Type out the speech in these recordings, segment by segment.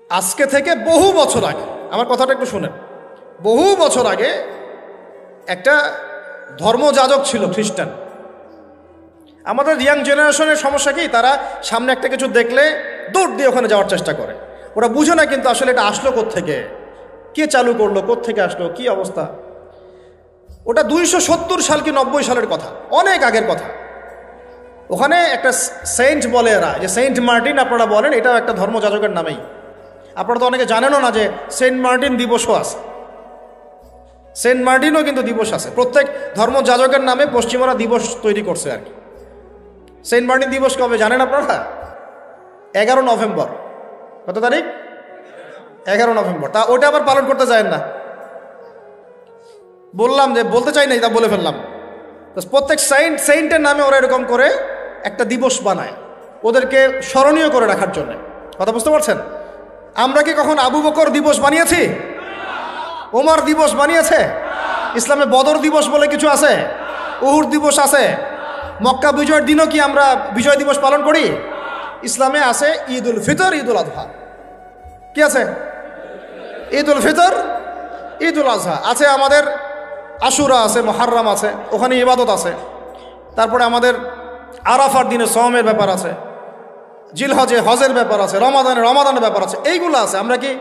আজকে থেকে বহু বছর আগে, আমার কথাটা একটু শুনেন, বহু বছর আগে একটা ধর্মযাজক ছিল খ্রিস্টান। আমাদের ইয়াং জেনারেশনের সমস্যা কি, তারা সামনে একটা কিছু দেখলে দৌড় দিয়ে ওখানে যাওয়ার চেষ্টা করে। ওরা বুঝে না কিন্তু আসলে এটা আসলো কোত্থেকে, কে চালু করলো, কোত্থেকে আসলো, কি অবস্থা। ওটা 270 সাল কি 90 সালের কথা, অনেক আগের কথা। ওখানে একটা সেন্ট বলে এরা, যে সেন্ট মার্টিন আপনারা বলেন, এটাও একটা ধর্মযাজকের নামেই। আপনারা তো অনেকে জানেনও না যে সেন্ট মার্টিন দিবসও আছে। সেন্ট মার্টিনও কিন্তু দিবস আছে, প্রত্যেক ধর্মযাজকের নামে পশ্চিমারা দিবস তৈরি করছে আর কি। সেন্ট মার্টিন দিবস কবে জানেন আপনারা? 11 নভেম্বর। কত তারিখ? 11 নভেম্বর। তা ওটা আবার পালন করতে যায় না, বললাম যে বলতে চাই না, তা বলে ফেললাম। তো প্রত্যেক সেন্টের নামে ওরা এরকম করে একটা দিবস বানায়, ওদেরকে স্মরণীয় করে রাখার জন্য। কথা বুঝতে পারছেন? আমরা কি কখন আবু বকর দিবস বানিয়েছি? ওমর দিবস বানিয়েছে? ইসলামে বদর দিবস বলে কিছু আছে, উহুদ দিবস আছে, মক্কা বিজয়ের দিনও কি আমরা বিজয় দিবস পালন করি? ইসলামে আছে ঈদ উল ফিতর, ঈদ উল আজহা। কি আছে? ঈদ উল ফিতর, ঈদ উল আজহা আছে। আমাদের আশুরা আছে, মুহররম আছে, ওখানে ইবাদত আছে। তারপরে আমাদের আরাফার দিনে সওমের ব্যাপার আছে, জিলহজে হজের ব্যাপার আছে, রমাদানের ব্যাপার আছে, এইগুলো আছে। আমরা কি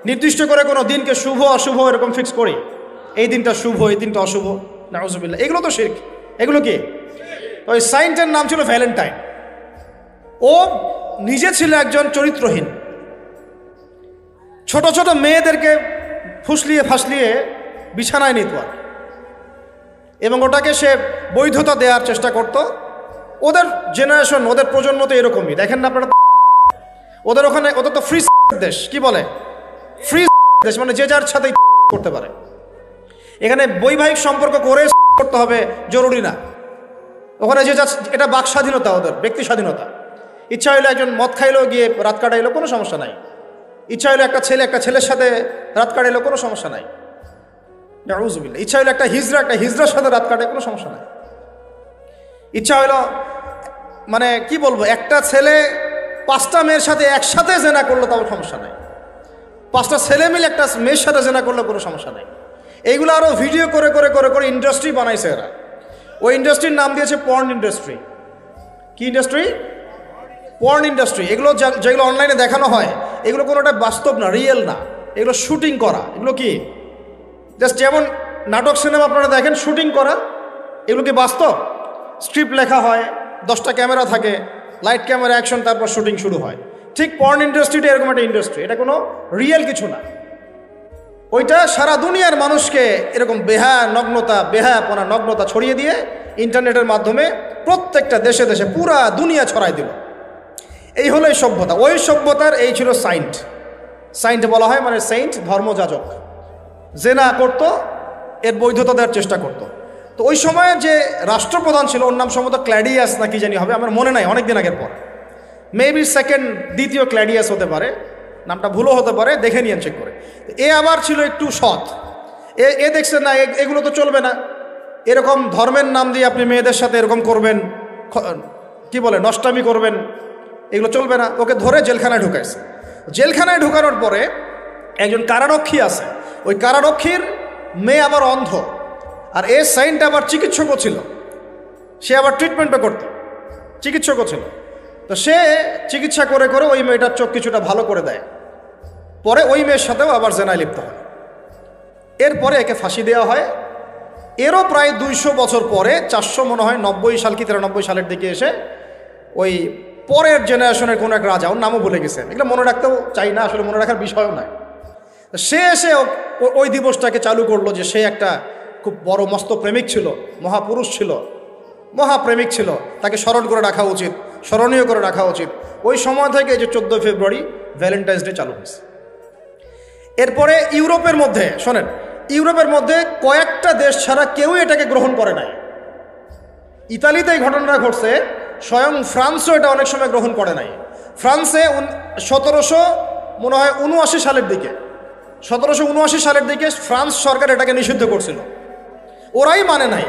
নির্দিষ্ট করে কোনো দিনকে শুভ অশুভ এরকম ফিক্স করি? এই দিনটা শুভ, এই দিনটা অশুভ? নাউজুবিল্লাহ, এগুলো তো শিরক। এগুলো কি? ওই সাইন্টের নাম ছিল ভ্যালেন্টাইন। ও নিজে ছিল একজন চরিত্রহীন, ছোট ছোট মেয়েদেরকে ফুসলিয়ে ফাসলিয়ে বিছানায় নিত এবং ওটাকে সে বৈধতা দেওয়ার চেষ্টা করত। ওদের জেনারেশন, ওদের প্রজন্ম তো এরকমই, দেখেন না আপনারা। ওদের ওখানে, ওদের তো ফ্রি দেশ, কি বলে ফ্রি দেশ, মানে যে যার সাথে করতে পারে। এখানে বৈবাহিক সম্পর্ক করে করতে হবে জরুরি না। ওখানে যে যা, এটা বাক স্বাধীনতা, ওদের ব্যক্তি স্বাধীনতা। ইচ্ছা হইলো একজন মদ খাইলো, গিয়ে রাত কাটাইলো, কোনো সমস্যা নাই। ইচ্ছা হইলো একটা ছেলের সাথে রাত কাটাইলো, কোনো সমস্যা নাই। নাউজুবিল্লাহ। ইচ্ছা হইলো একটা হিজড়ার সাথে রাত কাটায়, কোনো সমস্যা নাই। ইচ্ছা হইলো, মানে কি বলবো, একটা ছেলে 5টা মেয়ের সাথে একসাথে জেনা করলো, তাও সমস্যা নাই। 5টা ছেলে মিলে একটা মেয়ের সাথে জেনা করলে কোনো সমস্যা নাই। এইগুলো আরো ভিডিও করে করে করে করে ইন্ডাস্ট্রি বানাইছে এরা। ওই ইন্ডাস্ট্রির নাম দিয়েছে পর্ন ইন্ডাস্ট্রি। কি ইন্ডাস্ট্রি? Porn industry. এগুলো যেগুলো অনলাইনে দেখানো হয়, এগুলো কোনোটা বাস্তব না, রিয়েল না, এগুলো শুটিং করা। এগুলো কি জাস্ট যেমন নাটক সিনেমা আপনারা দেখেন শুটিং করা, এগুলো কি বাস্তব? স্ক্রিপ্ট লেখা হয়, 10টা ক্যামেরা থাকে, লাইট ক্যামেরা অ্যাকশন, তারপর শুটিং শুরু হয়। ঠিক পর্ন ইন্ডাস্ট্রিটা এরকম একটা ইন্ডাস্ট্রি, এটা কোনো রিয়েল কিছু না। ওইটা সারা দুনিয়ার মানুষকে এরকম বেহায়াপনা নগ্নতা ছড়িয়ে দিয়ে ইন্টারনেটের মাধ্যমে প্রত্যেকটা দেশে দেশে পুরা দুনিয়া ছড়াই দিল। এই হলো এই সভ্যতা। ওই সভ্যতার এই ছিল সাইন্ট বলা হয়, মানে সেন্ট, ধর্মযাজক। জেনা করতো, এর বৈধতা দেওয়ার চেষ্টা করতো। তো ওই সময়ে যে রাষ্ট্রপ্রধান ছিল, ওর নাম সম্ভবত ক্ল্যাডিয়াস না কি জানি হবে, আমার মনে নাই, অনেকদিন আগের পর। মেবি দ্বিতীয় ক্ল্যাডিয়াস হতে পারে, নামটা ভুলও হতে পারে, দেখে নিয়েন চেক করে। এ আবার ছিল একটু সৎ। এ দেখছে না, এগুলো তো চলবে না, এরকম ধর্মের নাম দিয়ে আপনি মেয়েদের সাথে এরকম করবেন, কি বলে নষ্টামি করবেন, এগুলো চলবে না। ওকে ধরে জেলখানায় ঢুকাইছে। জেলখানায় ঢুকানোর পরে একজন কারারক্ষী আছে, ওই কারারক্ষীর মেয়ে আবার অন্ধ, আর এ সাইন্ট আবার চিকিৎসকও ছিল, সে আবার ট্রিটমেন্টও করত, চিকিৎসকও ছিল। তো সে চিকিৎসা করে করে ওই মেয়েটার চোখ কিছুটা ভালো করে দেয়। পরে ওই মেয়ের সাথেও আবার জেনায় লিপ্ত হয়। এরপরে একে ফাঁসি দেওয়া হয়। এরও প্রায় 200 বছর পরে, 400 মনে হয় 90 সাল কি 93 সালের দিকে এসে ওই পরের জেনারেশনের কোনো এক রাজা, ওর নামও ভুলে গেছে, এগুলো মনে রাখতেও চাই না, আসলে মনে রাখার বিষয়ও নয়। সে এসে ওই দিবসটাকে চালু করলো, যে সে একটা খুব বড় মস্ত প্রেমিক ছিল, মহাপুরুষ ছিল, মহাপ্রেমিক ছিল, তাকে স্মরণ করে রাখা উচিত, স্মরণীয় করে রাখা উচিত। ওই সময় থেকে এই যে 14 ফেব্রুয়ারি ভ্যালেন্টাইন্স ডে চালু হয়েছে। এরপরে ইউরোপের মধ্যে, শোনেন, ইউরোপের মধ্যে কয়েকটা দেশ ছাড়া কেউই এটাকে গ্রহণ করে নাই। ইতালিতে এই ঘটনাটা ঘটছে, স্বয়ং ফ্রান্সও এটা অনেক সময় গ্রহণ করে নাই। ফ্রান্সে 1779 সালের দিকে, 1779 সালের দিকে ফ্রান্স সরকার এটাকে নিষিদ্ধ করছিল। ওরাই মানে নাই,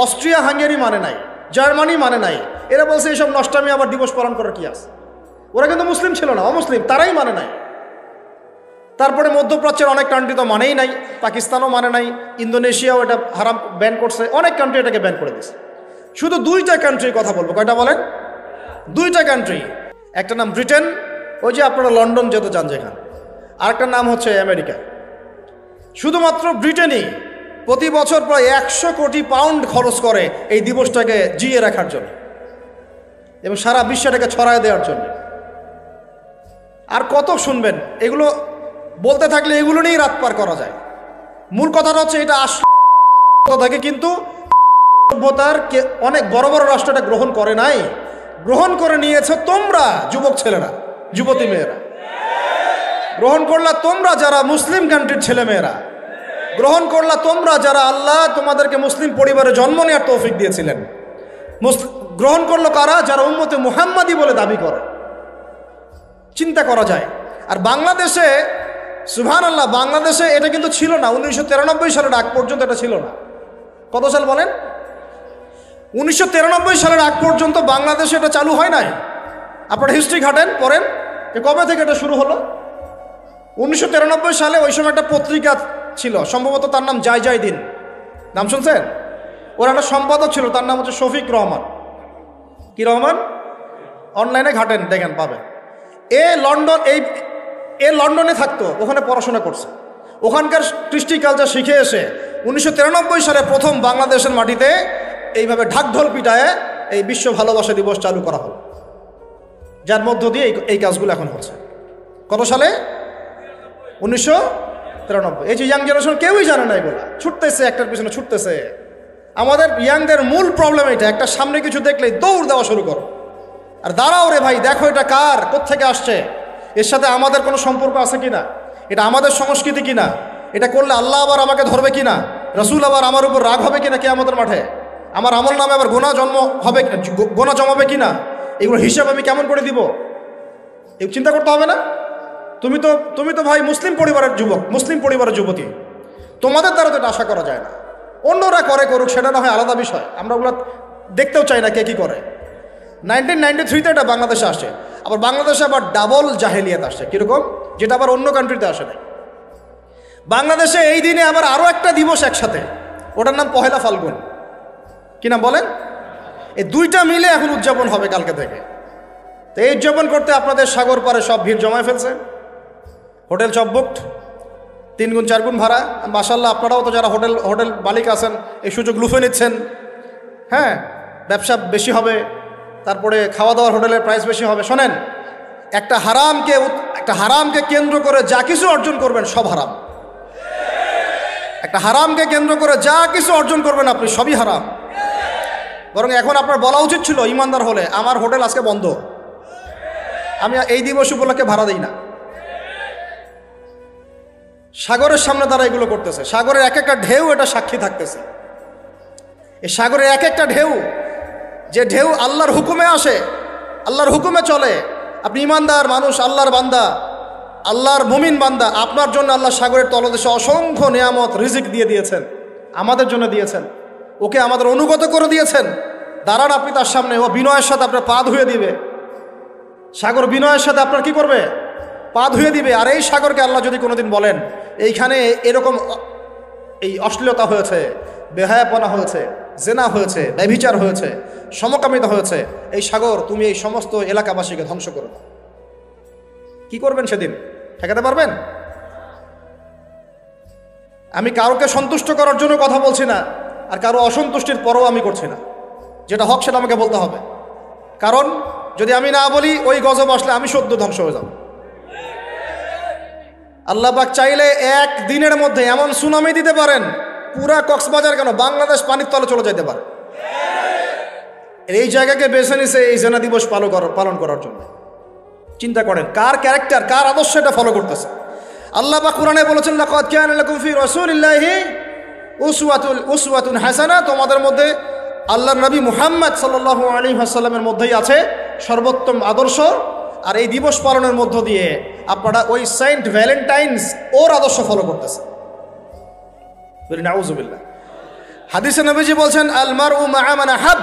অস্ট্রিয়া হাঙ্গেরি মানে নাই, জার্মানি মানে নাই। এরা বলছে এইসব নষ্টামি আবার দিবস পালন করার কি আছে। ওরা কিন্তু মুসলিম ছিল না, অমুসলিম, তারাই মানে নাই। তারপরে মধ্যপ্রাচ্যের অনেক কান্ট্রি তো মানেই নাই, পাকিস্তানও মানে নাই, ইন্দোনেশিয়াও এটা হারাম ব্যান করছে, অনেক কান্ট্রি এটাকে ব্যান করে দিয়েছে। শুধু দুইটা কান্ট্রির কথা বলবো। কয়টা বলেন? দুইটা কান্ট্রি। একটা নাম ব্রিটেন, ওই যে আপনারা লন্ডন যেতে চান যেখানে, আর একটা নাম হচ্ছে আমেরিকা। শুধুমাত্র ব্রিটেনই প্রতি বছর প্রায় 100 কোটি পাউন্ড খরচ করে এই দিবসটাকে জিয়ে রাখার জন্য এবং সারা বিশ্বটাকে ছড়ায় দেওয়ার জন্য। আর কত শুনবেন, এগুলো বলতে থাকলে এগুলো নিয়েই রাত পার করা যায়। মূল কথাটা হচ্ছে এটা আসলে থাকে, কিন্তু সভ্যতার অনেক বড় বড় রাষ্ট্র এটা গ্রহণ করে নাই, গ্রহণ করে নিয়েছে তোমরা যুবক ছেলেরা, যুবতী মেয়েরা গ্রহণ করলা, তোমরা যারা মুসলিম কান্ট্রির ছেলে মেয়েরা গ্রহণ করলা, তোমরা যারা আল্লাহ তোমাদেরকে মুসলিম পরিবারে জন্ম নেওয়ার তৌফিক দিয়েছিলেন। গ্রহণ করলো কারা? যারা উম্মতে মুহাম্মাদি বলে দাবি করে। চিন্তা করা যায়। আর বাংলাদেশে সুবহানাল্লাহ, বাংলাদেশে এটা কিন্তু ছিল না। 1993 সালের আগ পর্যন্ত এটা ছিল না। কত সাল বলেন? 1993 সালের আগ পর্যন্ত বাংলাদেশে এটা চালু হয় নাই। আপনারা হিস্ট্রি ঘাটেন, পড়েন যে কবে থেকে এটা শুরু হলো। 1993 সালে ওই সময় একটা পত্রিকা ছিল, সম্ভবত তার নাম জয় দিন, নাম শুনছেন? ওর একটা সম্পাদক ছিল, তার নাম হচ্ছে শফিক রহমান। কি রহমান? অনলাইনে ঘাটেন, দেখেন পাবেন। এ লন্ডনে থাকতো, ওখানে পড়াশোনা করছে, ওখানকার কৃষ্টি কালচার শিখে এসে 1993 সালে প্রথম বাংলাদেশের মাটিতে এইভাবে ঢাকঢোল পিটায় এই বিশ্ব ভালোবাসা দিবস চালু করা হলো, যার মধ্য দিয়ে এই কাজগুলো এখন হচ্ছে। কত সালে? 1993। এই যে ইয়াং জেনারেশন কেউই জানে না, এগুলো ছুটতেছে, একটার পিছনে ছুটতেছে। আমাদের ইয়াংদের মূল প্রবলেম এটা, একটা সামনে কিছু দেখলেই দৌড় দেওয়া শুরু করো, আর দাঁড়াও রে ভাই, দেখো এটা কার, কোত্থেকে আসছে, এর সাথে আমাদের কোনো সম্পর্ক আছে কিনা, এটা আমাদের সংস্কৃতি কিনা, এটা করলে আল্লাহ আবার আমাকে ধরবে কিনা, রসুল আবার আমার উপর রাগ হবে কিনা কিয়ামতের মাঠে, আমার আমল নামে আবার গোনা জমাবে কিনা, এগুলো হিসাব আমি কেমন করে দিব, এই চিন্তা করতে হবে না? তুমি তো ভাই মুসলিম পরিবারের যুবক, মুসলিম পরিবারের যুবতী, তোমাদের দ্বারা তো এটা আশা করা যায় না। অন্যরা করুক, সেটা না হয় আলাদা বিষয়, আমরা ওগুলো দেখতেও চাই না কে কী করে। 1993-তে এটা বাংলাদেশে আসে, আবার বাংলাদেশে আবার ডাবল জাহেলিয়াত আসছে। কীরকম? যেটা আবার অন্য কান্ট্রিতে আসে নাই। বাংলাদেশে এই দিনে আবার আরও একটা দিবস একসাথে, ওটার নাম পহেলা ফাল্গুন। কি নাম বলেন? এই দুইটা মিলে এখন উদযাপন হবে কালকে থেকে। তো এই উদযাপন করতে আপনাদের সাগর পারে সব ভিড় জমায় ফেলছে, হোটেল সব বুকড, 3 গুণ 4 গুণ ভাড়া। মাশাআল্লাহ, আপনারাও তো যারা হোটেল মালিক আছেন এই সুযোগ লুফে নিচ্ছেন। হ্যাঁ, ব্যবসা বেশি হবে, তারপরে খাওয়া দাওয়ার হোটেলের প্রাইস বেশি হবে। শোনেন, একটা হারামকে কেন্দ্র করে যা কিছু অর্জন করবেন সব হারাম। একটা হারামকে কেন্দ্র করে যা কিছু অর্জন করবেন আপনি, সবই হারাম। বরং এখন আপনার বলা উচিত ছিল, ইমানদার হলে, আমার হোটেল আজকে বন্ধ, আমি এই দিবস উপলক্ষে ভাড়া দিই না। সাগরের সামনে তারা এগুলো করতেছে, সাগরের এক একটা ঢেউ এটা সাক্ষী থাকতেছে। এই সাগরের এক একটা ঢেউ, যে ঢেউ আল্লাহর হুকুমে আসে, আল্লাহর হুকুমে চলে। আপনি ইমানদার মানুষ, আল্লাহর বান্দা, আল্লাহর মুমিন বান্দা, আপনার জন্য আল্লাহ সাগরের তলদেশে অসংখ্য নিয়ামত রিজিক দিয়ে দিয়েছেন, আমাদের জন্য দিয়েছেন, ওকে আমাদের অনুগত করে দিয়েছেন। দাঁড়ান আপনি তার সামনে, ও বিনয়ের সাথে আপনার পা ধুয়ে দিবে। সাগর বিনয়ের সাথে আপনার কি করবে? পা ধুয়ে দিবে। আর এই সাগরকে আল্লাহ যদি কোনোদিন বলেন এইখানে এরকম এই অশ্লীলতা হয়েছে, বেহায়াপনা হয়েছে, জেনা হয়েছে, ব্যভিচার হয়েছে, সমকামিতা হয়েছে, এই সাগর তুমি এই সমস্ত এলাকাবাসীকে ধ্বংস করে দাও, কি করবেন সেদিন? ঠেকাতে পারবেন? আমি কারোকে সন্তুষ্ট করার জন্য কথা বলছি না, আর কারো অসন্তুষ্টির পরও আমি করছি না। যেটা হক সেটা আমাকে বলতে হবে, কারণ যদি আমি না বলি ওই গজব আসলে আমি সদ্য ধ্বংস হয়ে যাব। আল্লাহ পাক চাইলে এক দিনের মধ্যে এমন সুনামি দিতে পারেন, পুরা কক্সবাজার কেন বাংলাদেশ পানির তলে চলে যেতে পারে। এই জায়গাকে বেছে নিছে এই জেনা দিবস পালন করার জন্য। চিন্তা করেন কার ক্যারেক্টার, কার আদর্শ এটা ফলো করতেছে। আল্লাহ পাক কোরআনে বলেছেন, লাকাদ কানা লাকুম ফি রাসূলিল্লাহি উসওয়াতুন হাসানাহ, তোমাদের মধ্যে আল্লাহর নবী মুহাম্মদ সাল্লাল্লাহু আলাইহি ওয়াসাল্লামের মধ্যেই আছে সর্বোত্তম আদর্শ। আর এই দিবস পালনের মধ্য দিয়ে আপনারা ওই সেন্ট ভ্যালেন্টাইন্স ওর আদর্শ ফলো করতেছে। বলি নাউযুবিল্লাহ। হাদিসে নবীজি বলছেন, আল মারউ মা মান আহাব,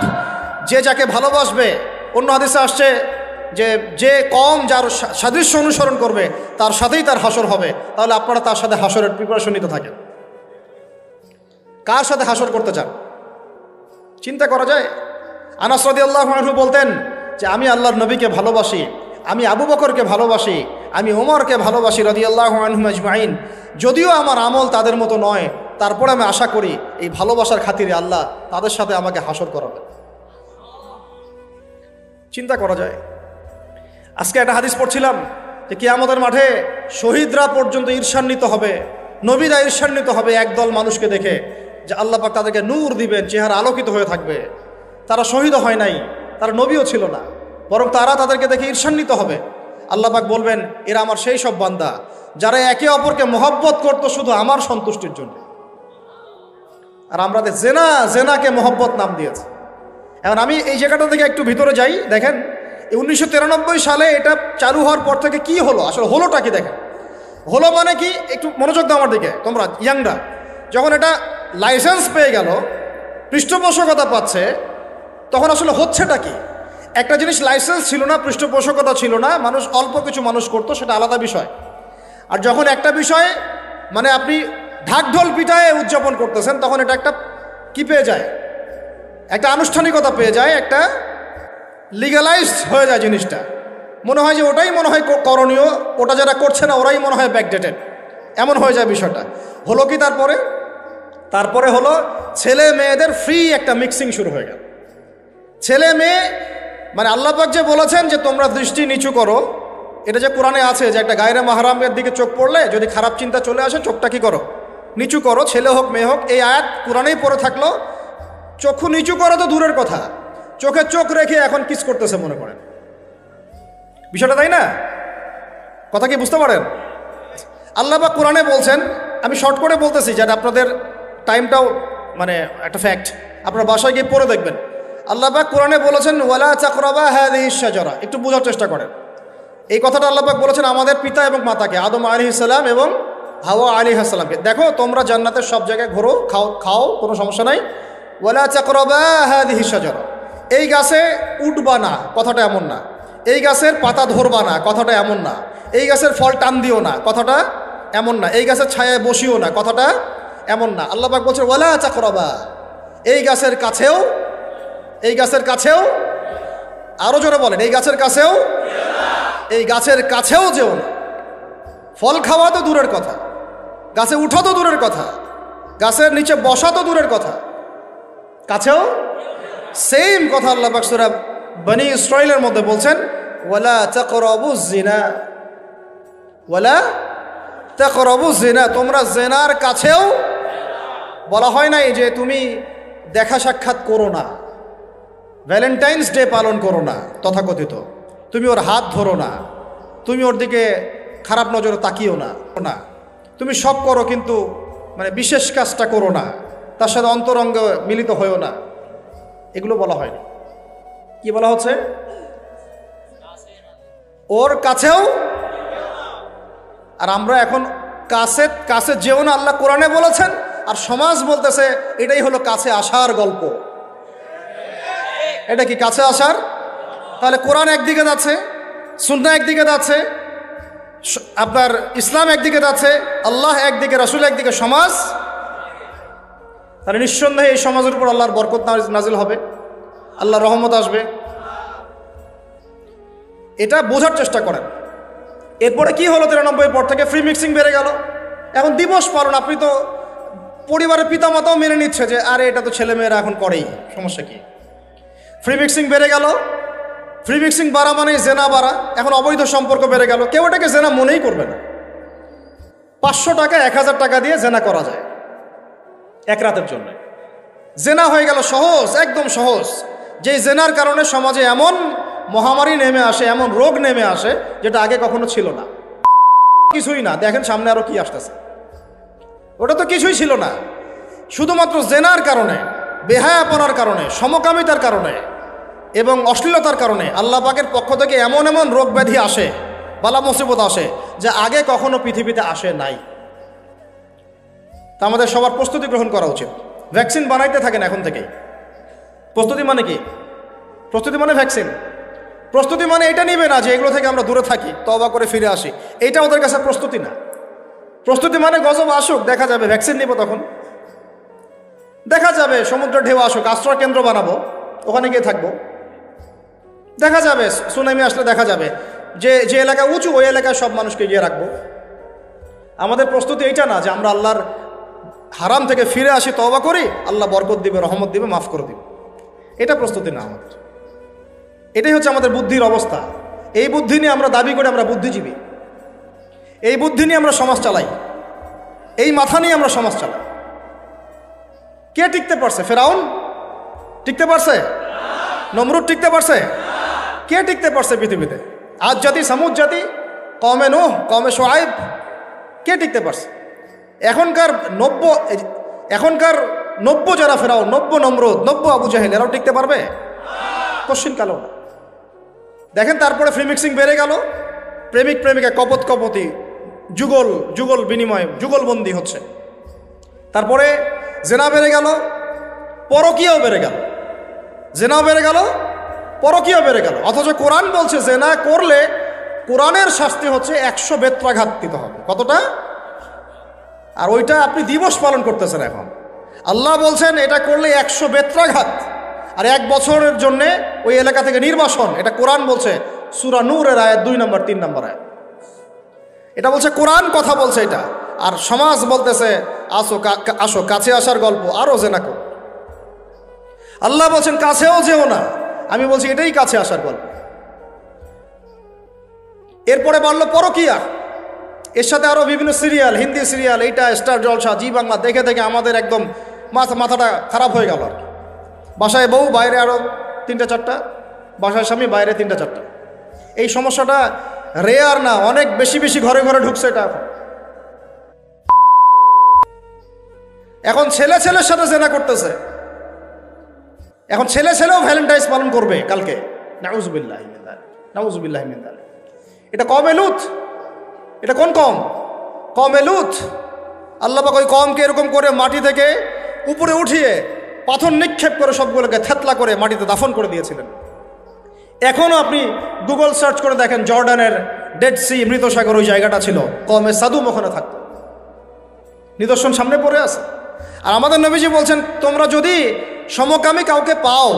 যে যাকে ভালোবাসবে। অন্য হাদিসে আসছে, যে যে কম যার সাদৃশ্য অনুসরণ করবে তার সাথেই তার হাসর হবে, তাহলে আপনারা তার সাথে হাসরের প্রিপারেশন নিতে থাকেন। কার সাথে হাসর করতে চান চিন্তা করা যায়। আনাস রাদিয়াল্লাহু আনহু বলতেন যে আমি আল্লাহর নবীকে ভালোবাসি, আমি আবু বকরকে ভালোবাসি, আমি ওমরকে ভালোবাসি রাদিয়াল্লাহু আনহুম আজমাইন। যদিও আমার আমল তাদের মতো নয়, তারপরে আমি আশা করি এই ভালোবাসার খাতিরে আল্লাহ তাদের সাথে আমাকে হাসর করাবে। চিন্তা করা যায়। আজকে একটা হাদিস পড়ছিলাম যে কিয়ামতের মাঠে শহীদরা পর্যন্ত ঈর্ষান্বিত হবে, নবীরা ঈর্ষান্বিত হবে একদল মানুষকে দেখে, যে আল্লাহ পাক তাদেরকে নূর দিবেন, চেহারা আলোকিত হয়ে থাকবে। তারা শহীদও হয় নাই, তারা নবীও ছিল না, বরং তারা তাদেরকে দেখে ঈর্ষান্বিত হবে। আল্লাহ পাক বলবেন এরা আমার সেই সব বান্দা যারা একে অপরকে মহব্বত করতো শুধু আমার সন্তুষ্টির জন্য। আর আমরা জেনাকে মহব্বত নাম দিয়েছে। এখন আমি এই জায়গাটা থেকে একটু ভিতরে যাই। দেখেন 1993 সালে এটা চালু হওয়ার পর থেকে কি হলো, আসলে হলোটা কি দেখেন। হলো মানে কি, একটু মনোযোগ দাও আমার দিকে তোমরা ইয়াংরা। যখন এটা লাইসেন্স পেয়ে গেল, পৃষ্ঠপোষকতা পাচ্ছে, তখন আসলে হচ্ছেটা কি। একটা জিনিস লাইসেন্স ছিল না, পৃষ্ঠপোষকতা ছিল না, মানুষ অল্প কিছু মানুষ করতো, সেটা আলাদা বিষয়। আর যখন একটা বিষয় মানে আপনি ঢাকঢোল পিটায়ে উদযাপন করতেছেন, তখন এটা একটা কি পেয়ে যায়, একটা আনুষ্ঠানিকতা পেয়ে যায়, একটা লিগালাইজড হয়ে যায় জিনিসটা। মনে হয় যে ওটাই মনে হয় করণীয়, ওটা যারা করছে না ওরাই মনে হয় ব্যাকডেটেড, এমন হয়ে যায় বিষয়টা। হলো কি তারপরে হলো ছেলে মেয়েদের ফ্রি একটা মিক্সিং শুরু হয়ে গেল। ছেলে মেয়ে মানে আল্লাহ পাক যে বলেছেন যে তোমরা দৃষ্টি নিচু করো, এটা যে কোরআনে আছে যে একটা গায়রে মাহরামের দিকে চোখ পড়লে যদি খারাপ চিন্তা চলে আসে চোখটা কি করো, নিচু করো, ছেলে হোক মেয়ে হোক। এই আয়াত কোরআনেই পড়ে থাকলো। চক্ষু নিচু করো তো দূরের কথা, চোখে চোখ রেখে এখন কিস করতেছে মনে করেন বিষয়টা, তাই না? কথা কি বুঝতে পারেন? আল্লাহ পাক কোরআনে বলছেন, আমি শর্ট করে বলতেছি যেন আপনাদের টাইমটাও মানে একটা ফ্যাক্ট, আপনার বাসায় গিয়ে পড়ে দেখবেন। আল্লাহ পাক কোরআনে বলেছেন ওয়ালা তাকরাবা হাযিহিশ শাজারা। একটু বোঝার চেষ্টা করেন। এই কথাটা আল্লাহ পাক বলেছেন আমাদের পিতা এবং মাতাকে, আদম আলাইহিস সালাম এবং হাওয়া আলাইহিস সালামকে। দেখো তোমরা জান্নাতের সব জায়গায় ঘোরো, খাও, কোনো সমস্যা নাই। ওয়ালা তাকরাবা হাযিহিশ শাজারা। এই গাছে উঠবা না, কথাটা এমন না। এই গাছের পাতা ধরবা না, কথাটা এমন না। এই গাছের ফল টান দিও না, কথাটা এমন না। এই গাছের ছায়ায় বসিও না, কথাটা এমন না। আল্লাহ পাক বলছেন ওয়ালা তাকরাবা, এই গাছের কাছেও, আরো জোরে বলেন, এই গাছের কাছেও যেও না। ফল খাওয়া তো দূরের কথা, গাছে উঠা তো দূরের কথা, গাছের নিচে বসা তো দূরের কথা, কাছেও সেম কথা আল্লাহ পাক সূরা বনী ইসরাঈলের মধ্যে বলছেন ওয়ালা তাকরাবুজ জিনা, তোমরা জেনার কাছেও। বলা হয় নাই যে তুমি দেখা সাক্ষাৎ করো না, ভ্যালেন্টাইন্স ডে পালন করো না তথাকথিত, তুমি ওর হাত ধরো না, তুমি ওর দিকে খারাপ নজরে তাকিও না, তুমি সব করো কিন্তু মানে বিশেষ কাজটা করো না, তার সাথে অন্তরঙ্গ মিলিত হয়েও না, এগুলো বলা হয়নি। কি বলা হচ্ছে? ওর কাছেও। আর আমরা এখন কাছে যেও না আল্লাহ কোরআনে বলেছেন, আর সমাজ বলতেছে এটাই হলো কাছে আসার গল্প। এটা কি কাছে আসার? তাহলে কোরআন একদিকে যাচ্ছে, সুন্নাহ একদিকে যাচ্ছে, আপনার ইসলাম একদিকে যাচ্ছে, আল্লাহ একদিকে, রাসূল একদিকে, সমাজ। তাহলে নিঃসন্দেহে এই সমাজের উপর আল্লাহর বরকত নাজিল হবে, আল্লাহর রহমত আসবে। এটা বোঝার চেষ্টা করেন। এরপরে কি হলো 93 পর থেকে ফ্রি মিক্সিং বেড়ে গেল। এখন দিবস পালন, আপনি তো পরিবারের পিতামাতাও মেনে নিচ্ছে যে আরে এটা তো ছেলেমেয়েরা এখন করেই, সমস্যা কি? ফ্রি মিক্সিং বেড়ে গেল। ফ্রি মিক্সিং বাড়া মানে জেনা বাড়া। এখন অবৈধ সম্পর্ক বেড়ে গেল। কেউ এটাকে জেনা মনেই করবে না। 500 টাকা 1000 টাকা দিয়ে জেনা করা যায় এক রাতের জন্য। জেনা হয়ে গেল সহজ, একদম সহজ। যেই জেনার কারণে সমাজে এমন মহামারী নেমে আসে, এমন রোগ নেমে আসে যেটা আগে কখনো ছিল না। কিছুই না, দেখেন সামনে আরো কি আসতেছে। ওটা তো কিছুই ছিল না। শুধুমাত্র জেনার কারণে, বেহায়াপনার কারণে, সমকামিতার কারণে এবং অশ্লীলতার কারণে আল্লাহ পাকের পক্ষ থেকে এমন এমন রোগ ব্যাধি আসে, বালা মুসিবত আসে, যা আগে কখনো পৃথিবীতে আসে নাই। তা আমাদের সবার প্রস্তুতি গ্রহণ করা উচিত। ভ্যাকসিন বানাইতে থাকেন এখন থেকেই। প্রস্তুতি মানে কি? প্রস্তুতি মানে ভ্যাকসিন। প্রস্তুতি মানে এটা নিবে না যে এগুলো থেকে আমরা দূরে থাকি, তওবা করে ফিরে আসি, এটা ওদের কাছে প্রস্তুতি না। প্রস্তুতি মানে গজব আসুক, দেখা যাবে, ভ্যাকসিন নিব, তখন দেখা যাবে, সমুদ্রের ঢেউ আসুক, আশ্রয় কেন্দ্র বানাবো, ওখানে গিয়ে থাকবো, দেখা যাবে, সুনামি আসলে দেখা যাবে যে যে এলাকা উঁচু ওই এলাকায় সব মানুষকে গিয়ে রাখবো। আমাদের প্রস্তুতি এইটা না যে আমরা আল্লাহর হারাম থেকে ফিরে আসি, তওবা করি, আল্লাহ বরকত দিবে, রহমত দিবে, মাফ করে দিবে, এটা প্রস্তুতি না আমাদের। এটাই হচ্ছে আমাদের বুদ্ধির অবস্থা। এই বুদ্ধি নিয়ে আমরা দাবি করি আমরা বুদ্ধিজীবী, এই বুদ্ধি নিয়ে আমরা সমাজ চালাই, এই মাথা নিয়ে আমরা সমাজ চালাই। কে টিকতে পারছে? ফেরাউন টিকতে পারছে? নমরুদ টিকতে পারছে? কে টিকতে পারছে পৃথিবীতে? আদ জাতি, সামুদ জাতি, কওমে নূহ, কওমে শুআয়ব, কে টিকতে পারছে? এখনকার নব্য যারা ফেরাউন, নব্য নমরুদ, নব্য আবু জাহেল, এরাও টিকতে পারবে? কোশ্চিন কালো না। দেখেন তারপরে ফ্রি মিক্সিং বেড়ে গেল, প্রেমিক প্রেমিকা কপত কপতি, যুগল বিনিময়, যুগলবন্দি হচ্ছে। তারপরে জেনা বেড়ে গেল, পরকীয়াও বেড়ে গেল, জেনাও বেড়ে গেল, পরকীয়াও বেড়ে গেল। অথচ কোরআন বলছে জেনা করলে কোরআনের শাস্তি হচ্ছে 100 বেত্রাঘাত দিতে হবে। কতটা? আর ওইটা আপনি দিবস পালন করতেছেন এখন। আল্লাহ বলছেন এটা করলে 100 বেত্রাঘাত আর 1 বছরের জন্যে ওই এলাকা থেকে নির্বাসন। এটা কোরআন বলছে, সূরা নূরের আয়াত 2 নম্বর 3 নম্বর আয়াত। এটা বলছে কোরআন, কথা বলছে এটা। আর সমাজ বলতেছে আসো কাছে আসার গল্প, আরো জেনা কর। আল্লাহ বলছেন কাছেও যেও না, আমি বলছি এটাই কাছে আসার গল্প। এরপরে বললো পরকিয়া, এর সাথে আরো বিভিন্ন সিরিয়াল, হিন্দি সিরিয়াল, এইটা স্টার জলসা, জি বাংলা দেখে দেখে আমাদের একদম মাথাটা খারাপ হয়ে গেল। আর বাসায় বউ, বাইরে আরো 3টা 4টা, বাসায় স্বামী, বাইরে 3টা 4টা। এই সমস্যাটা রেয়ার না, অনেক বেশি বেশি ঘরে ঘরে ঢুকছে এটা। এখন ছেলে ছেলের সাথে জেনা করতেছে, এখন ছেলে ছেলেও ভ্যালেন্টাইন্স পালন করবে কালকে। নাউজুবিল্লাহ মিন যালিক, নাউজুবিল্লাহ মিন যালিক। এটা কওমে লূত, এটা কোন কওম? কওমে লূত। আল্লাহ পাক ওই কওমকে এরকম করে মাটি থেকে উপরে উঠিয়ে পাথর নিক্ষেপ করে সবগুলোকে থেতলা করে মাটিতে দাফন করে দিয়েছিলেন। এখনও আপনি গুগল সার্চ করে দেখেন, জর্ডানের ডেড সি, মৃত সাগর, ওই জায়গাটা ছিল, কওমে সাদুম ওখানে থাকতো, নিদর্শন সামনে পড়ে আছে। আর আমাদের নবীজি বলছেন তোমরা যদি সমকামী কাউকে পাও,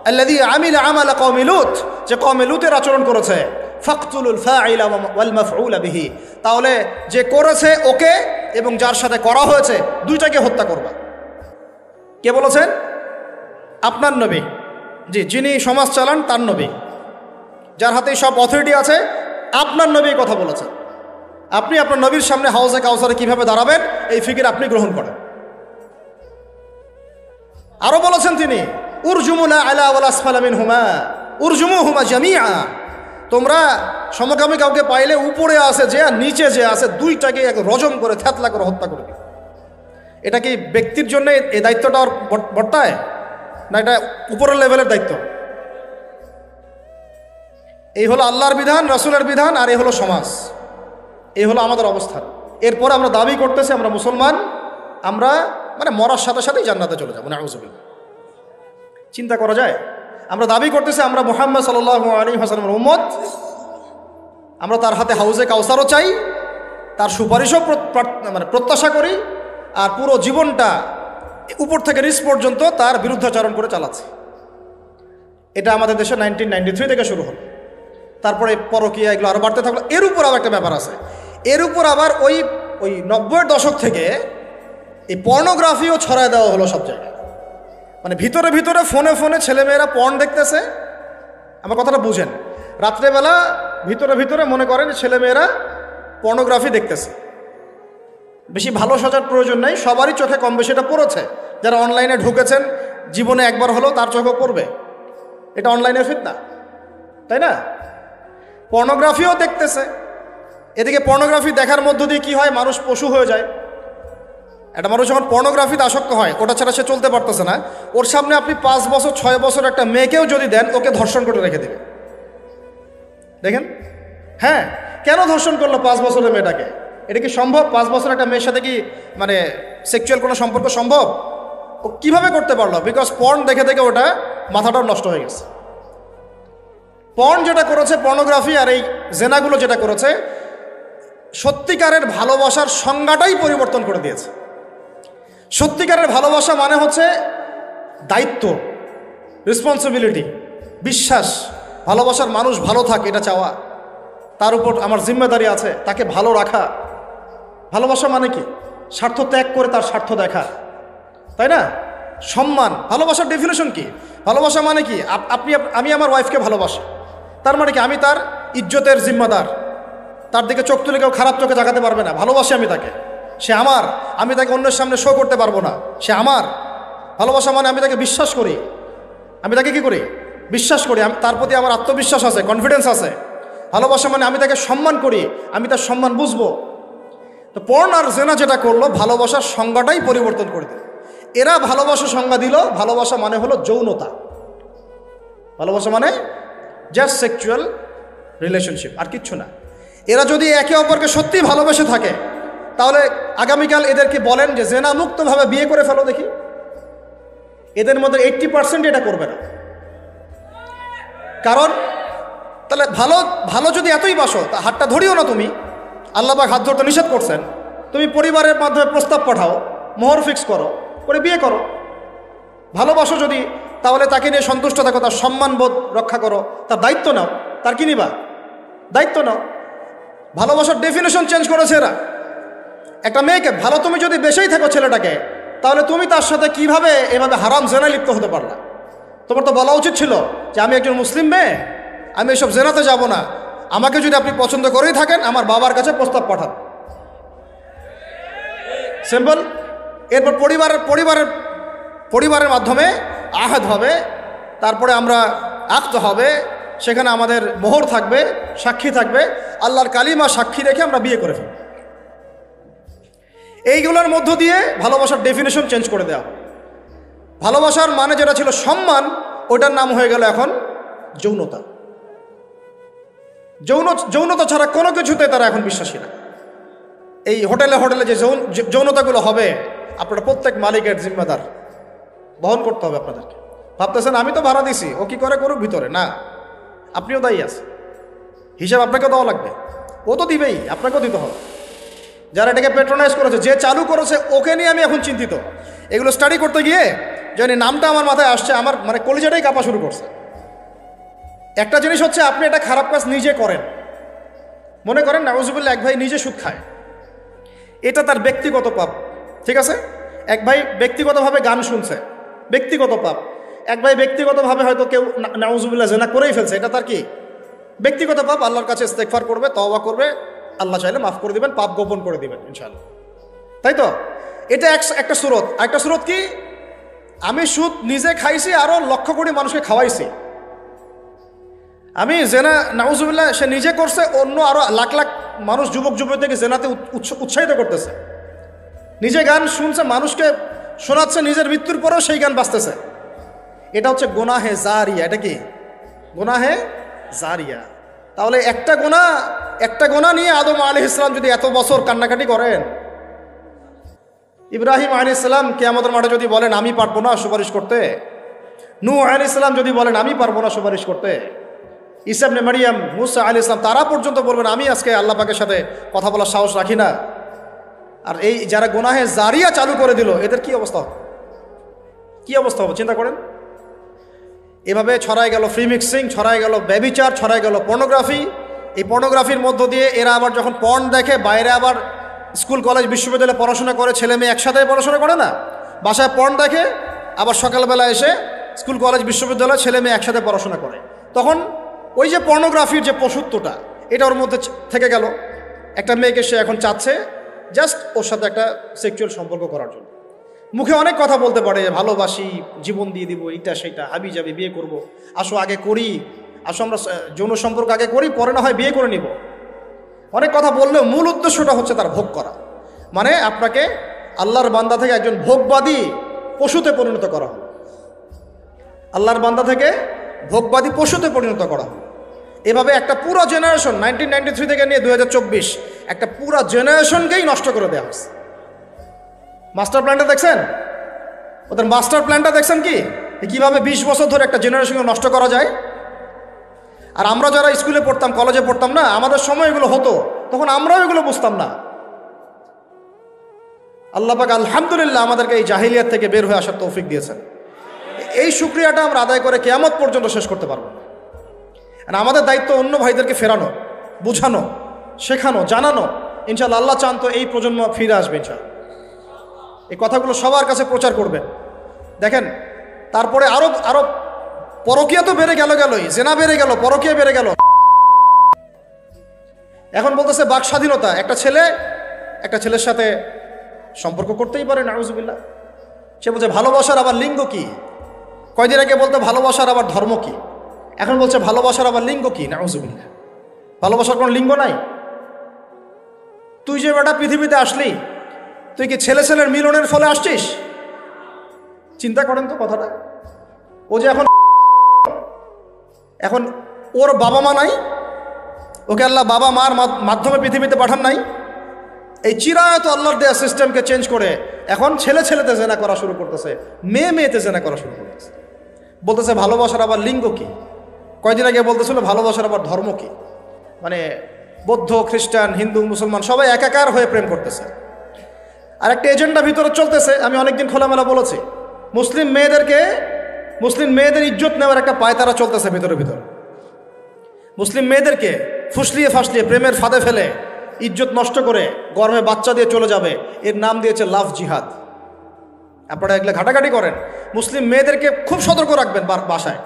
আল্লাযী আমিলা আমালা কওমি লূত, যে কওমে লূতের আচরণ করেছে, ফাকতুলুল ফাইলা ওয়াল মাফউলা বিহি, তাহলে যে করেছে ওকে এবং যার সাথে করা হয়েছে দুইটাকে হত্যা করবা। কে বলেছেন? আপনার নবী, জি, যিনি সমাজ চালান তার নবী, যার হাতে সব অথরিটি আছে, আপনার নবী কথা বলেছেন। আপনি আপনার নবীর সামনে হাউজে কাউসারে কিভাবে দাঁড়াবেন এই ফিকির আপনি গ্রহণ করেন। আরো বলেছেন তিনি, উরজুমুনা আলা ওয়াল আসফালা মিনহুমা উরজুমুহুমা জামিআ, তোমরা সমকামী কাউকে পাইলে উপরে আছে যে আর নিচে যে আছে দুইটাকে এক রজম করে থেতলা করে হত্যা করে দিবে। এটা কি ব্যক্তির জন্য এই দায়িত্বটা বর্তায় না এটা উপরের লেভেলের দায়িত্ব? এই হলো আল্লাহর বিধান, রাসূলের বিধান, আর এই হলো সমাজ, এই হলো আমাদের অবস্থান। এরপরে আমরা দাবি করতেছি আমরা মুসলমান, আমরা মানে মরার সাথে সাথেই জান্নাতে চলে যাবো। নাউযুবিল্লাহ। চিন্তা করা যায়? আমরা দাবি করতেছি আমরা মুহাম্মদ সাল্লাল্লাহু আলাইহি ওয়াসাল্লামের উম্মত, আমরা তার হাতে হাউজে কাউসারও চাই, তার সুপারিশও মানে প্রত্যাশা করি, আর পুরো জীবনটা উপর থেকে নিচ পর্যন্ত তার বিরুদ্ধাচরণ করে চালাচ্ছি। এটা আমাদের দেশে 1993 থেকে শুরু হলো। তারপরে পরকীয়া এগুলো আরও বাড়তে থাকলো। এর উপর আবার একটা ব্যাপার আছে, এর উপর আবার ওই 90-এর দশক থেকে এই পর্নোগ্রাফিও ছড়ায় দেওয়া হলো সব জায়গায়। মানে ভিতরে ভিতরে ফোনে ফোনে ছেলেমেয়েরা পর্ন দেখতেছে। আমার কথাটা বুঝেন, রাত্রেবেলা ভিতরে ভিতরে মনে করেন ছেলেমেয়েরা পর্নোগ্রাফি দেখতেছে। বেশি ভালো সাজার প্রয়োজন নেই, সবারই চোখে কম বেশি এটা পড়েছে। যারা অনলাইনে ঢুকেছেন জীবনে একবার হলেও তার চোখেও পড়বে। এটা অনলাইনের ফিতনা, তাই না? পর্নোগ্রাফিও দেখতেছে। এদিকে পর্নোগ্রাফি দেখার মধ্য দিয়ে কি হয়, মানুষ পশু হয়ে যায়। একটা মানুষ যখন পর্নোগ্রাফিতে আসক্ত হয়, ওটা ছাড়া সে চলতে পারতেছে না, ওর সামনে আপনি 5 বছর 6 বছর একটা মেয়েকেও যদি দেন, ওকে ধর্ষণ করে রেখে দেবে। দেখেন, হ্যাঁ, কেন ধর্ষণ করলো 5 বছরের মেয়েটাকে? এটা কি সম্ভব? 5 বছর একটা মেয়ের সাথে কি মানে সেক্সুয়াল কোনো সম্পর্ক সম্ভব? ও কিভাবে করতে পারলো? বিকজ পর্ন দেখে দেখে ওটা মাথাটাও নষ্ট হয়ে গেছে। পর্ন যেটা করেছে, পর্নোগ্রাফি আর এই জেনাগুলো যেটা করেছে, সত্যিকারের ভালোবাসার সংজ্ঞাটাই পরিবর্তন করে দিয়েছে। সত্যিকারের ভালোবাসা মানে হচ্ছে দায়িত্ব, রেসপন্সিবিলিটি, বিশ্বাস, ভালোবাসার মানুষ ভালো থাকে এটা চাওয়া, তার উপর আমার জিম্মেদারি আছে, তাকে ভালো রাখা। ভালোবাসা মানে কি? স্বার্থ ত্যাগ করে তার স্বার্থ দেখা, তাই না? সম্মান। ভালোবাসার ডেফিনেশন কি? ভালোবাসা মানে কি? আমি আমার ওয়াইফকে ভালোবাসি, তার মানে কি আমি তার ইজ্জতের জিম্মাদার, তার দিকে চোখ তুলে কেউ খারাপ চোখে তাকাতে পারবে না। ভালোবাসি আমি তাকে, সে আমার, আমি তাকে অন্যের সামনে শো করতে পারবো না, সে আমার। ভালোবাসা মানে আমি তাকে বিশ্বাস করি, আমি তাকে কি করি? বিশ্বাস করি, তার প্রতি আমার আত্মবিশ্বাস আছে, কনফিডেন্স আছে। ভালোবাসা মানে আমি তাকে সম্মান করি, আমি তার সম্মান বুঝবো। তো পর্ন আর জেনা যেটা করলো, ভালোবাসার সংজ্ঞাটাই পরিবর্তন করে দিল। এরা ভালোবাসার সংজ্ঞা দিল, ভালোবাসা মানে হলো যৌনতা। ভালোবাসা মানে জাস্ট সেক্সুয়াল রিলেশনশিপ, আর কিচ্ছু না। এরা যদি একে অপরকে সত্যি ভালোবেসে থাকে, তাহলে আগামীকাল এদেরকে বলেন যে জেনা মুক্তভাবে বিয়ে করে ফেলো দেখি, এদের মধ্যে 80% এটা করবে না। কারণ তাহলে ভালো যদি এতই বাসো, তা হাতটা ধরিও না তুমি, আল্লাহ পাক হাত ধরতে নিষেধ করছেন। তুমি পরিবারের মাধ্যমে প্রস্তাব পাঠাও, মোহর ফিক্স করো, করে বিয়ে করো। ভালোবাসো যদি, তাহলে তাকে নিয়ে সন্তুষ্ট থাকো, তার সম্মানবোধ রক্ষা করো, তার দায়িত্ব নাও। তার কি নিবা? দায়িত্ব নাও। ভালোবাসার ডেফিনেশন চেঞ্জ করেছে এরা। একটা মেয়েকে ভালো তুমি যদি বেশেই থাকো ছেলেটাকে, তাহলে তুমি তার সাথে কিভাবে এভাবে হারাম জেনায় লিপ্ত হতে পারলা? তোমার তো বলা উচিত ছিল যে আমি একজন মুসলিম মেয়ে, আমি এসব জেনাতে যাব না, আমাকে যদি আপনি পছন্দ করেই থাকেন আমার বাবার কাছে প্রস্তাব পাঠান। সিম্পল। এরপর পরিবারের মাধ্যমে আহাদ হবে, তারপরে আমরা আক্ত হবে, সেখানে আমাদের মোহর থাকবে, সাক্ষী থাকবে, আল্লাহর কালিমা সাক্ষী রেখে আমরা বিয়ে করে ফেলব। এইগুলোর মধ্য দিয়ে ভালোবাসার ডেফিনেশন চেঞ্জ করে দেওয়া। ভালোবাসার মানে যেটা ছিল সম্মান, ওটার নাম হয়ে গেল এখন যৌনতা। যৌনতা ছাড়া কোনো কিছুতে তারা এখন বিশ্বাসী না। এই হোটেলে যে যৌনতাগুলো হবে, আপনারা প্রত্যেক মালিকের জিম্মেদার, বহন করতে হবে আপনাদেরকে। ভাবতেছেন আমি তো ভাড়া দিছি, ও কি করে করুক ভিতরে, না, আপনিও দায়ী আছেন, হিসাব আপনাকে দেওয়া লাগবে। ও তো দিবেই, আপনাকেও দিতে হবে। যারা এটাকে পেট্রোনাইজ করেছে, যে চালু করেছে, ওকে নিয়ে আমি এখন চিন্তিত। এগুলো স্টাডি করতে গিয়ে জানি নামটা আমার মাথায় আসছে, আমার মানে কলিজাটাই কাঁপা শুরু করছে। একটা জিনিস হচ্ছে আপনি একটা খারাপ কাজ নিজে করেন, মনে করেন নাউজুবিল্লাহ এক ভাই নিজে সুদ খায়, এটা তার ব্যক্তিগত পাপ, ঠিক আছে? এক ভাই ব্যক্তিগতভাবে গান শুনছে, ব্যক্তিগত পাপ। এক ভাই ব্যক্তিগতভাবে হয়তো কেউ নাউজুবিল্লাহ জিনা করেই ফেলছে, এটা তার কি? ব্যক্তিগত পাপ। আল্লাহর কাছে ইস্তেগফার করবে, তওবা করবে, আল্লাহ চাইলে মাফ করে দিবেন, পাপ গোপন করে দিবেন ইনশাআল্লাহ, তাই তো? এটা একটা সুরত। একটা সুরত কি? আমি সুদ নিজে খাইছি, আরো লক্ষ কোটি মানুষকে খাওয়াইছি। আমি জেনা নাউজুবিল্লাহ সে নিজে করছে, অন্য আরো লাখ লাখ মানুষ, যুবক যুবতীকে জেনাতে উৎসাহিত করতেছে। নিজে গান শুনছে, মানুষকে শোনাচ্ছে, নিজের মৃত্যুর পরেও সেই গান বাজতেছে। এটা হচ্ছে গুনাহে জারিয়া। এটা কি? গুনাহে জারিয়া। তাহলে একটা গোনা নিয়ে আদম আলাইহিস সালাম যদি এত বছর কান্নাকাটি করেন, ইব্রাহিম আলাইহিস সালাম কিয়ামতের মাঠে যদি বলেন আমি পারবো না সুপারিশ করতে, নূহ আলাইহিস সালাম যদি বলেন আমি পারবো না সুপারিশ করতে, ঈসা ইবনে মারইয়াম, মুসা আলাইহিস সালাম তারা পর্যন্ত বলবেন আমি আজকে আল্লাহ পাকের সাথে কথা বলার সাহস রাখি না, আর এই যারা গুনাহে জারিয়া চালু করে দিল, এদের কি অবস্থা হবে? কি অবস্থা হবে চিন্তা করেন। এভাবে ছড়ায় গেল ফ্রি মিক্সিং, ছড়ায় গেল ব্যভিচার, ছড়ায় গেল পর্নোগ্রাফি। এই পর্নোগ্রাফির মধ্য দিয়ে এরা আবার যখন পর্ন দেখে, বাইরে আবার স্কুল কলেজ বিশ্ববিদ্যালয়ে পড়াশোনা করে, ছেলে মেয়ে একসাথে পড়াশোনা করে না, বাসায় পর্ন দেখে, আবার সকালবেলা এসে স্কুল কলেজ বিশ্ববিদ্যালয়ে ছেলে মেয়ে একসাথে পড়াশোনা করে। তখন ওই যে পর্নোগ্রাফির যে পশুত্বটা, এটা ওর মধ্যে থেকে গেল। একটা মেয়েকে সে এখন চাচ্ছে জাস্ট ওর সাথে একটা সেক্সুয়াল সম্পর্ক করার জন্য। মুখে অনেক কথা বলতে পারে, ভালোবাসি, জীবন দিয়ে দিব, এইটা সেইটা, হাবি যাবি, বিয়ে করব, আসো আগে করি, আসো আমরা যৌন সম্পর্ক আগে করি, পরে না হয় বিয়ে করে নিব। অনেক কথা বললেও মূল উদ্দেশ্যটা হচ্ছে তার ভোগ করা। মানে আপনাকে আল্লাহর বান্দা থেকে একজন ভোগবাদী পশুতে পরিণত করা হলো। আল্লাহর বান্দা থেকে ভোগবাদী পশুতে পরিণত করা হলো। এভাবে একটা পুরো জেনারেশন 1993 থেকে নিয়ে 2024 একটা পুরো জেনারেশনকেই নষ্ট করে দেওয়া হয়েছে। মাস্টার প্ল্যানটা দেখছেন? ওদের মাস্টার প্ল্যানটা দেখছেন কি? কিভাবে 20 বছর ধরে একটা জেনারেশনকে নষ্ট করা যায়। আর আমরা যারা স্কুলে পড়তাম, কলেজে পড়তাম না, আমাদের সময় এগুলো হতো, তখন আমরাও এগুলো বুঝতাম না। আল্লাহ পাক আলহামদুলিল্লাহ আমাদেরকে এই জাহিলিয়াত থেকে বের হয়ে আসার তৌফিক দিয়েছেন। এই শুকরিয়াটা আমরা আদায় করে কিয়ামত পর্যন্ত শেষ করতে পারবো না। আর আমাদের দায়িত্ব অন্য ভাইদেরকে ফেরানো, বুঝানো, শেখানো, জানানো। ইনশাআল্লাহ আল্লাহ চান তো এই প্রজন্ম ফিরে আসবে ইনশাআল্লাহ। এই কথাগুলো সবার কাছে প্রচার করবেন। দেখেন তারপরে আরো পরকীয়া তো বেড়ে গেলই, জেনা বেড়ে গেল, পরকীয়া বেড়ে গেল। এখন বলতেছে বাক স্বাধীনতা, একটা ছেলের সাথে সম্পর্ক করতেই পারে, নাউজুবিল্লাহ। সে বলছে ভালোবাসার আবার লিঙ্গ কি? কয়দিন আগে বলতো ভালোবাসার আবার ধর্ম কি, এখন বলছে ভালোবাসার আবার লিঙ্গ কি, নাউজুবিল্লাহ। ভালোবাসার কোনো লিঙ্গ নাই। তুই যে বেটা পৃথিবীতে আসলি, তুই কি ছেলের মিলনের ফলে আসছিস? চিন্তা করেন তো কথাটা। ও যে এখন ওর বাবা মা নাই, ওকে আল্লাহ বাবা মার মাধ্যমে পৃথিবীতে পাঠান নাই। এই চিরায়ত আল্লাহর দেয়া সিস্টেমকে চেঞ্জ করে এখন ছেলেতে জেনা করা শুরু করতেছে, মেয়েতে জেনা করা শুরু করতেছে। বলতেছে ভালোবাসার আবার লিঙ্গ কি? কয়দিন আগে বলতেছিল ভালোবাসার আবার ধর্ম কি। মানে বৌদ্ধ, খ্রিস্টান, হিন্দু, মুসলমান সবাই একাকার হয়ে প্রেম করতেছে। আর একটা এজেন্ডা ভিতরে চলতেছে, আমি অনেকদিন খোলামেলা বলেছি, মুসলিম মেয়েদের ইজ্জত নেওয়ার একটা পায়তারা চলতেছে ভিতরে। মুসলিম মেয়েদেরকে ফুসলিয়ে ফাসলিয়ে প্রেমের ফাঁদে ফেলে ইজ্জত নষ্ট করে গর্ভে বাচ্চা দিয়ে চলে যাবে, এর নাম দিয়েছে লাভ জিহাদ। আপনারা এগুলো ঘাটাঘাটি করেন। মুসলিম মেয়েদেরকে খুব সতর্ক রাখবেন বাসায়।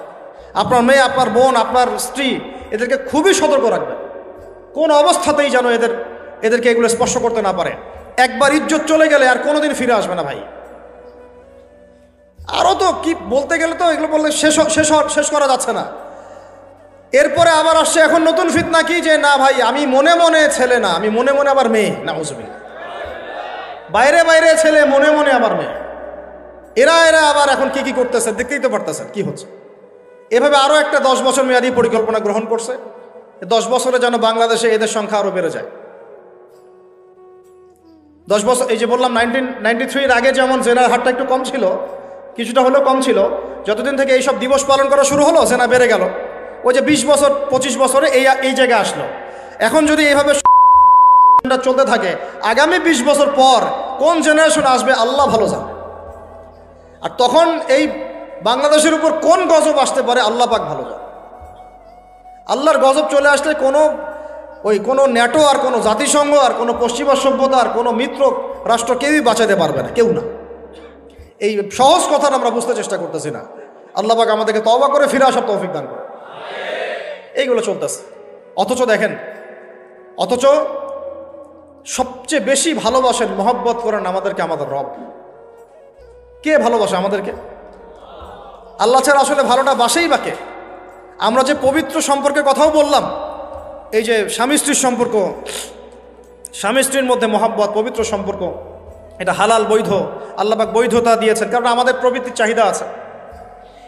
আপনার মেয়ে, আপনার বোন, আপনার স্ত্রী, এদেরকে খুবই সতর্ক রাখবেন। কোন অবস্থাতেই যেন এদেরকে এগুলো স্পর্শ করতে না পারে। একবার ইজ্জত চলে গেলে আর কোনোদিন ফিরে আসবে না ভাই। আরও তো কি বলতে গেলে তো এগুলো বললে শেষ করা যাচ্ছে না। এরপরে আবার আসছে এখন নতুন ফিতনা কি, যে না ভাই আমি মনে মনে ছেলে না, আমি মনে মনে আবার মেয়ে, নাউজুবিল্লাহ। বাইরে ছেলে, মনে মনে আবার মেয়ে। এরা আবার এখন কি করতেছে দেখতেই তো পারতেছেন কি হচ্ছে। এভাবে আরও একটা 10 বছর মেয়াদী পরিকল্পনা গ্রহণ করছে। 10 বছরে যেন বাংলাদেশে এদের সংখ্যা আরও বেড়ে যায়। 10 বছর, এই যে বললাম 1993 আগে যেমন জেনার হারটা একটু কম ছিল, কিছুটা হলেও কম ছিল, যতদিন থেকে এইসব দিবস পালন করা শুরু হলো জেনা বেড়ে গেল। ওই যে 20 বছর 25 বছরে এই জায়গায় আসলো। এখন যদি এইভাবে চলতে থাকে, আগামী 20 বছর পর কোন জেনারেশন আসবে আল্লাহ ভালো জানে। আর তখন এই বাংলাদেশের উপর কোন গজব আসতে পারে আল্লাহ পাক ভালো জানে। আল্লাহর গজব চলে আসলে কোনো ন্যাটো আর কোনো জাতিসংঘ আর কোনো পশ্চিমা সভ্যতা আর কোনো মিত্র রাষ্ট্র কেউই বাঁচাতে পারবে না, কেউ না। এই সহজ কথাটা আমরা বুঝতে চেষ্টা করতেছি না। আল্লাহ পাক আমাদেরকে তওবা করে ফিরে আসার তৌফিক দান করে। এইগুলো চলতেছে। অথচ সবচেয়ে বেশি ভালোবাসেন, মহব্বত করেন আমাদেরকে আমাদের রব। কে ভালোবাসে আমাদেরকে? আল্লাহ ছাড়া আসলে ভালোটা বাসেই বাকে। আমরা যে পবিত্র সম্পর্কের কথাও বললাম, এই যে স্বামী স্ত্রীর সম্পর্ক, স্বামী স্ত্রীর মধ্যে মহব্বত, পবিত্র সম্পর্ক, এটা হালাল, বৈধ। আল্লাহ পাক বৈধতা দিয়েছেন, কারণ আমাদের প্রবৃত্তির চাহিদা আছে।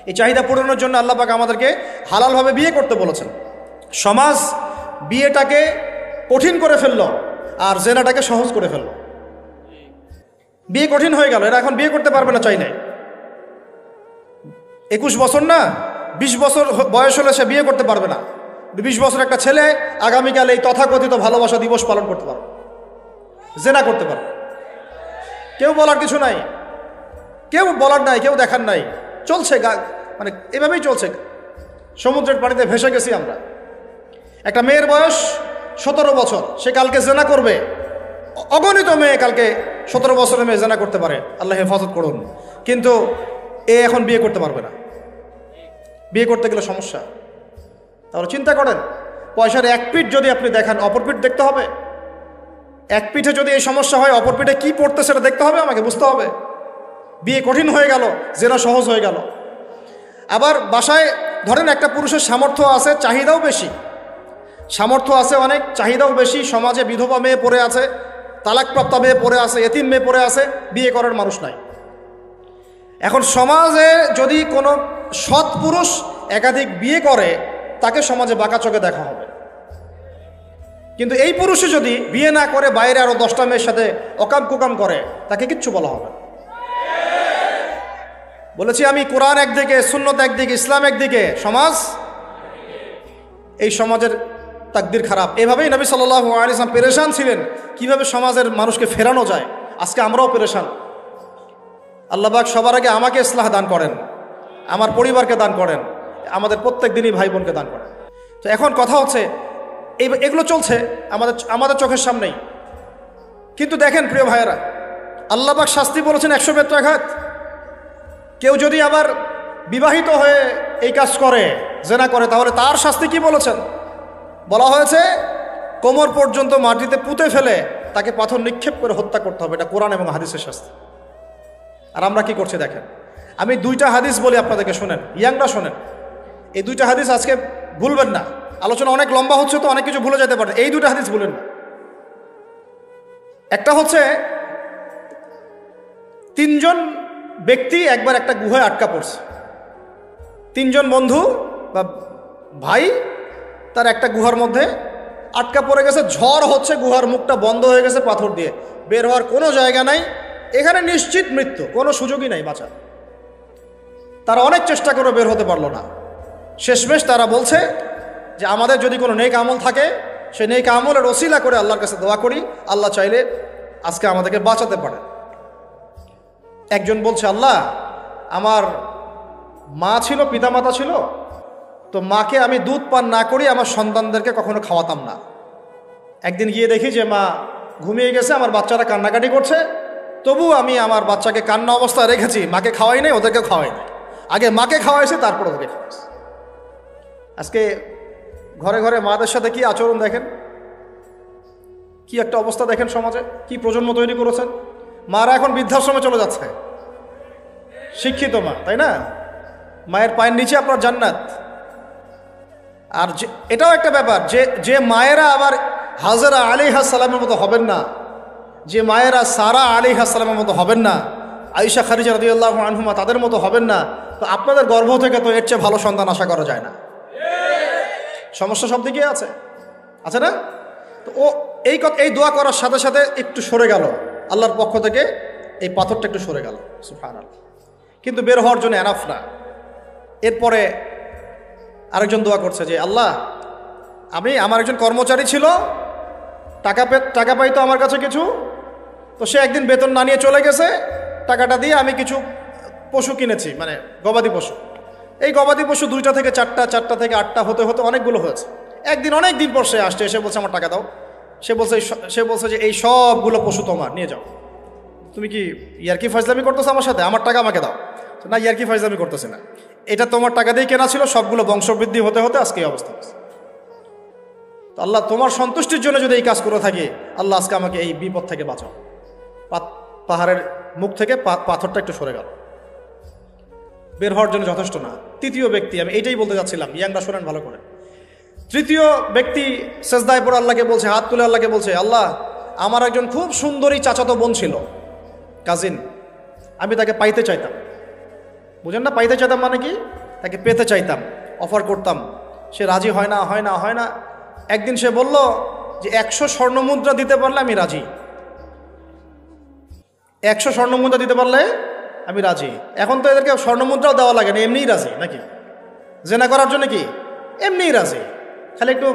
এই চাহিদা পূরণের জন্য আল্লাহ পাক আমাদেরকে হালালভাবে বিয়ে করতে বলেছেন। সমাজ বিয়েটাকে কঠিন করে ফেললো আর জেনাটাকে সহজ করে ফেললো। বিয়ে কঠিন হয়ে গেল, এরা এখন বিয়ে করতে পারবে না চাইলে। 21 বছর না 20 বছর বয়স হলে সে বিয়ে করতে পারবে না। 20 বছর একটা ছেলে আগামীকাল এই তথাকথিত ভালোবাসা দিবস পালন করতে পারবে, জেনা করতে পারবে। কেউ বলার কিছু নাই, কেউ বলার নাই, কেউ দেখার নাই। চলছে, মানে এভাবেই চলছে। সমুদ্রের পানিতে ভেসে গেছি আমরা। একটা মেয়ের বয়স 17 বছর, সে কালকে জেনা করবে। অগণিত মেয়ে কালকে 17 বছরের মেয়ে জেনা করতে পারে, আল্লাহ হেফাজত করুন। কিন্তু এ এখন বিয়ে করতে পারবে না। বিয়ে করতে গেলে সমস্যা। তাহলে চিন্তা করেন, পয়সার এক পিঠ যদি আপনি দেখান, অপর পিঠ দেখতে হবে। এক পিঠে যদি এই সমস্যা হয়, অপর পিঠে কী পড়তে সেটা দেখতে হবে, আমাকে বুঝতে হবে। বিয়ে কঠিন হয়ে গেল, জেনা সহজ হয়ে গেল। আবার বাসায় ধরেন একটা পুরুষের সামর্থ্য আছে, চাহিদাও বেশি, সামর্থ্য আছে অনেক, চাহিদাও বেশি। সমাজে বিধবা মেয়ে পড়ে আছে, তালাকপ্রাপ্তা মেয়ে পড়ে আছে, এতিম মেয়ে পড়ে আছে, বিয়ে করার মানুষ নাই। এখন সমাজে যদি কোনো সৎ পুরুষ একাধিক বিয়ে করে, তাকে সমাজে বাঁকা চোখে দেখা হবে। কিন্তু এই পুরুষে যদি বিয়ে না করে বাইরে আরো 10টা মেয়ের সাথে অকাম কুকাম করে, তাকে কিচ্ছু বলা হবে না। বলেছি আমি, কোরআন একদিকে, সুন্নত একদিকে, ইসলাম একদিকে, সমাজ এই সমাজের তাকদির খারাপ। এভাবেই নবী সাল্লাল্লাহু আলাইহি ওয়াসাল্লাম পেরেশান ছিলেন কিভাবে সমাজের মানুষকে ফেরানো যায়। আজকে আমরাও পেরেশান। আল্লাহ পাক সবার আগে আমাকে ইসলাহ দান করেন, আমার পরিবারকে দান করেন, আমাদের প্রত্যেক দিনই ভাই বোনকে দান করেন। তো এখন কথা হচ্ছে এগুলো চলছে আমাদের চোখের সামনেই। কিন্তু দেখেন প্রিয় ভাইয়েরা, আল্লাহ পাক শাস্তি বলেছেন 100 বেত্রাঘাত। কেউ যদি আবার বিবাহিত হয়ে এই কাজ করে, জেনা করে, তাহলে তার শাস্তি কি বলেছেন? বলা হয়েছে কোমর পর্যন্ত মাটিতে পুঁতে ফেলে তাকে পাথর নিক্ষেপ করে হত্যা করতে হবে। এটা কোরআন এবং হাদিসের শাস্তি। আর আমরা কি করছি দেখেন। আমি 2টা হাদিস বলি আপনাদেরকে, শোনেন, ইয়াংরা শোনেন। এই 2টা হাদিস আজকে ভুলবেন না। আলোচনা অনেক লম্বা হচ্ছে তো অনেক কিছু ভুলে যেতে পারে, এই 2টা হাদিস ভুলেন না। একটা হচ্ছে 3 জন ব্যক্তি একবার একটা গুহায় আটকা পড়ছে। 3 জন বন্ধু বা ভাই তার একটা গুহার মধ্যে আটকা পড়ে গেছে। ঝড় হচ্ছে, গুহার মুখটা বন্ধ হয়ে গেছে পাথর দিয়ে, বের হওয়ার কোনো জায়গা নাই। এখানে নিশ্চিত মৃত্যু, কোনো সুযোগই নাই বাঁচার। তারা অনেক চেষ্টা করে বের হতে পারলো না। শেষমেশ তারা বলছে যে আমাদের যদি কোনো নেক আমল থাকে, সেই নেক আমলের ওসিলা করে আল্লাহর কাছে দোয়া করি, আল্লাহ চাইলে আজকে আমাদেরকে বাঁচাতে পারে। একজন বলছে, আল্লাহ, আমার মা ছিল, পিতামাতা ছিল, তো মাকে আমি দুধ পান না করি আমার সন্তানদেরকে কখনো খাওয়াতাম না। একদিন গিয়ে দেখি যে মা ঘুমিয়ে গেছে, আমার বাচ্চারা কান্নাকাটি করছে, তবু আমি আমার বাচ্চাকে কান্না অবস্থায় রেখেছি, মাকে খাওয়াই নাই, ওদেরকে খাওয়াই নাই। আগে মাকে খাওয়াইছে, তারপর ওদেরকে খাওয়াইছে। আজকে ঘরে ঘরে মাদের সাথে কি আচরণ দেখেন, কি একটা অবস্থা দেখেন সমাজে, কি প্রজন্ম তৈরি করেছেন। মারা এখন বৃদ্ধাশ্রমে চলে যাচ্ছে। শিক্ষিত মা, তাই না? মায়ের পায়ের নিচে আপনার জান্নাত। আর এটাও একটা ব্যাপার যে মায়েরা আবার হাজরা আলাইহিস সালামের মতো হবেন না, যে মায়েরা সারা আলাইহিস সালামের মতো হবেন না, আয়েশা খাদিজা রাদিয়াল্লাহু আনহুমা তাদের মতো হবেন না, তো আপনাদের গর্ভ থেকে তো এর চেয়ে ভালো সন্তান আশা করা যায় না। সমস্যা সব দিকে আছে না? তো ও এই দোয়া করার সাথে সাথে একটু সরে গেল, আল্লাহর পক্ষ থেকে এই পাথরটা একটু সরে গেল, সুবহানাল্লাহ। কিন্তু বের হওয়ার জন্য এনাফ না। এরপরে আরেকজন দোয়া করছে যে আল্লাহ, আমার একজন কর্মচারী ছিল, টাকা পাইতো আমার কাছে কিছু, তো সে একদিন বেতন না নিয়ে চলে গেছে। টাকাটা দিয়ে আমি কিছু পশু কিনেছি, মানে গবাদি পশু। এই গবাদি পশু 2টা থেকে 4টা, 4টা থেকে 8টা হতে হতে অনেকগুলো হয়েছে। একদিন অনেক দিন পর সে আসছে, এসে বলছে আমার টাকা দাও। সে বলছে যে এই সবগুলো পশু তোমার, নিয়ে যাও। তুমি কি ইয়ারকি ফাজলামি করতেছো আমার সাথে? আমার টাকা আমাকে দাও। না, ইয়ারকি ফাজলামি করতেছে না, এটা তোমার টাকা দিয়ে কেনা ছিল, সবগুলো বংশবৃদ্ধি হতে হতে আজকে এই অবস্থা হচ্ছে। তো আল্লাহ, তোমার সন্তুষ্টির জন্য যদি এই কাজ করে থাকি, আল্লাহ আজকে আমাকে এই বিপদ থেকে বাঁচাও। পাহাড়ের মুখ থেকে পাথরটা একটু সরে গেল, বের হওয়ার জন্য যথেষ্ট না। 3য় ব্যক্তি, আমি এইটাই বলতে যাচ্ছিলাম, ইয়াংরা শোনেন ভালো করে। 3য় ব্যক্তি সেজদায় পড়ে আল্লাহকে বলছে, হাত তুলে আল্লাহকে বলছে, আল্লাহ, আমার একজন খুব সুন্দরী চাচাতো বোন ছিল, কাজিন, আমি তাকে পাইতে চাইতাম। বুঝেন না? পাইতে চাইতাম মানে কি? তাকে পেতে চাইতাম, অফার করতাম। সে রাজি হয় না। একদিন সে বলল যে 100 স্বর্ণমুদ্রা দিতে পারলে আমি রাজি। 100 স্বর্ণমুদ্রা দিতে পারলে আমি রাজি। এখন তো এদেরকে স্বর্ণমুদ্রাও দেওয়া লাগে না, এমনিই রাজি নাকি? জেনা করার জন্য কি এমনিই রাজি? খালি একটু,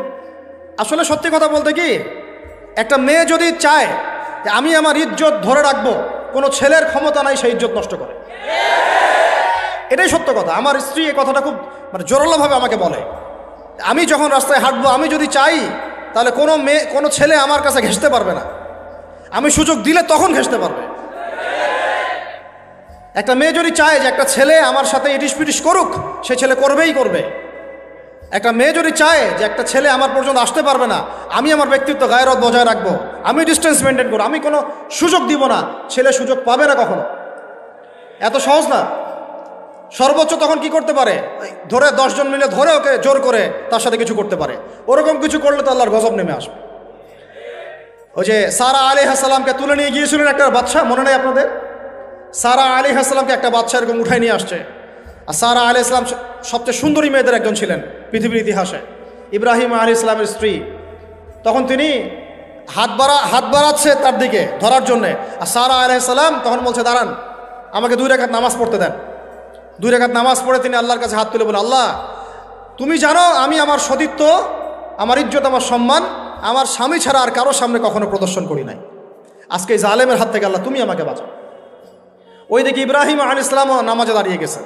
আসলে সত্যি কথা বলতে কি, একটা মেয়ে যদি চায় যে আমি আমার ইজ্জত ধরে রাখবো, কোনো ছেলের ক্ষমতা নাই সেই ইজ্জত নষ্ট করে। এটাই সত্য কথা। আমার স্ত্রী এই কথাটা খুব জোরালোভাবে আমাকে বলে, আমি যখন রাস্তায় হাঁটবো, আমি যদি চাই, তাহলে কোনো ছেলে আমার কাছে ঘেঁষতে পারবে না। আমি সুযোগ দিলে তখন ঘেঁষতে পারবে। একটা মেয়ে যদি চায় যে একটা ছেলে আমার সাথে ইটিস পিটিস করুক, সে ছেলে করবেই করবে। একটা মেয়ে যদি চায় যে একটা ছেলে আমার পর্যন্ত আসতে পারবে না, আমি আমার ব্যক্তিত্ব গায়রত বজায় রাখবো, আমি ডিস্টেন্স মেনটেন করবো, আমি কোনো সুযোগ দিব না, ছেলে সুযোগ পাবে না কখনো। এত সহজ না। সর্বোচ্চ তখন কি করতে পারে? ধরে 10 জন মিলে ধরে ওকে জোর করে তার সাথে কিছু করতে পারে। ওরকম কিছু করলে তো আল্লাহর গজব নেমে আসবে। ওই যে সারা আলাইহিস সালামকে তুলে নিয়ে গিয়েছিলেন একটা বাচ্চা, মনে নেই আপনাদের? সারা আলাইহিস সালামকে একটা বাচ্চা এরকম উঠাই নিয়ে আসছে। আর সারা আলাইহিস সালাম সবচেয়ে সুন্দরী মেয়েদের একজন ছিলেন পৃথিবীর ইতিহাসে, ইব্রাহিম আলাইহিস সালামের স্ত্রী। তখন তিনি হাত বাড়াচ্ছে তার দিকে ধরার জন্যে। আর সারা আলাইহিস সালাম তখন বলছে, দাঁড়ান, আমাকে 2 রাকাত নামাজ পড়তে দেন। 2 রাকাত নামাজ পড়ে তিনি আল্লাহর কাছে হাত তুলে বলেন, আল্লাহ, তুমি জানো আমি আমার সতীত্ব, আমার ইজ্জত, আমার সম্মান আমার স্বামী ছাড়া আর কারো সামনে কখনো প্রদর্শন করি নাই। আজকে এই জালেমের হাত থেকে আল্লাহ তুমি আমাকে বাঁচাও। ওই দিকে ইব্রাহিম আলাইহিস সালামও নামাজে দাঁড়িয়ে গেছে।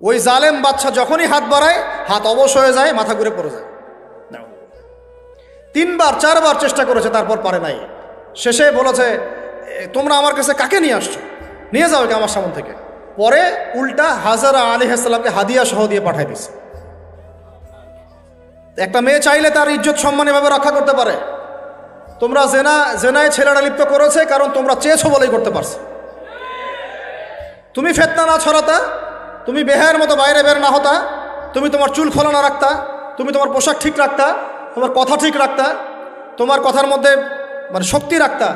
ওই জালেম বাদশা যখনই হাত বাড়ায় হাত অবশ হয়ে যায়, মাথা ঘুরে পড়ে যায়। 3বার 4বার চেষ্টা করেছে, তারপর পারে নাই। শেষে বলেছে তোমরা আমার কাছে কাকে নিয়ে আসছো, নিয়ে যাও একে আমার সামনে থেকে। পরে উল্টা হাজারা আলাইহিস সালামকে হাদিয়া সহ দিয়ে পাঠিয়ে দিছে। একটা মেয়ে চাইলে তার ইজ্জত সম্মান এভাবে রক্ষা করতে পারে। তোমরা জেনায় ছেলেরা লিপ্ত করেছে কারণ তোমরা চেয়েছো বলেই করতে পারছো। তুমি ফিতনা না ছড়াতা, তুমি বেহায়ের মতো বাইরে বের না হতা, তুমি তোমার চুল খোলা না রাখতা, তুমি তোমার পোশাক ঠিক রাখতা, তোমার কথা ঠিক রাখতা, তোমার কথার মধ্যে মানে শক্তি রাখতা,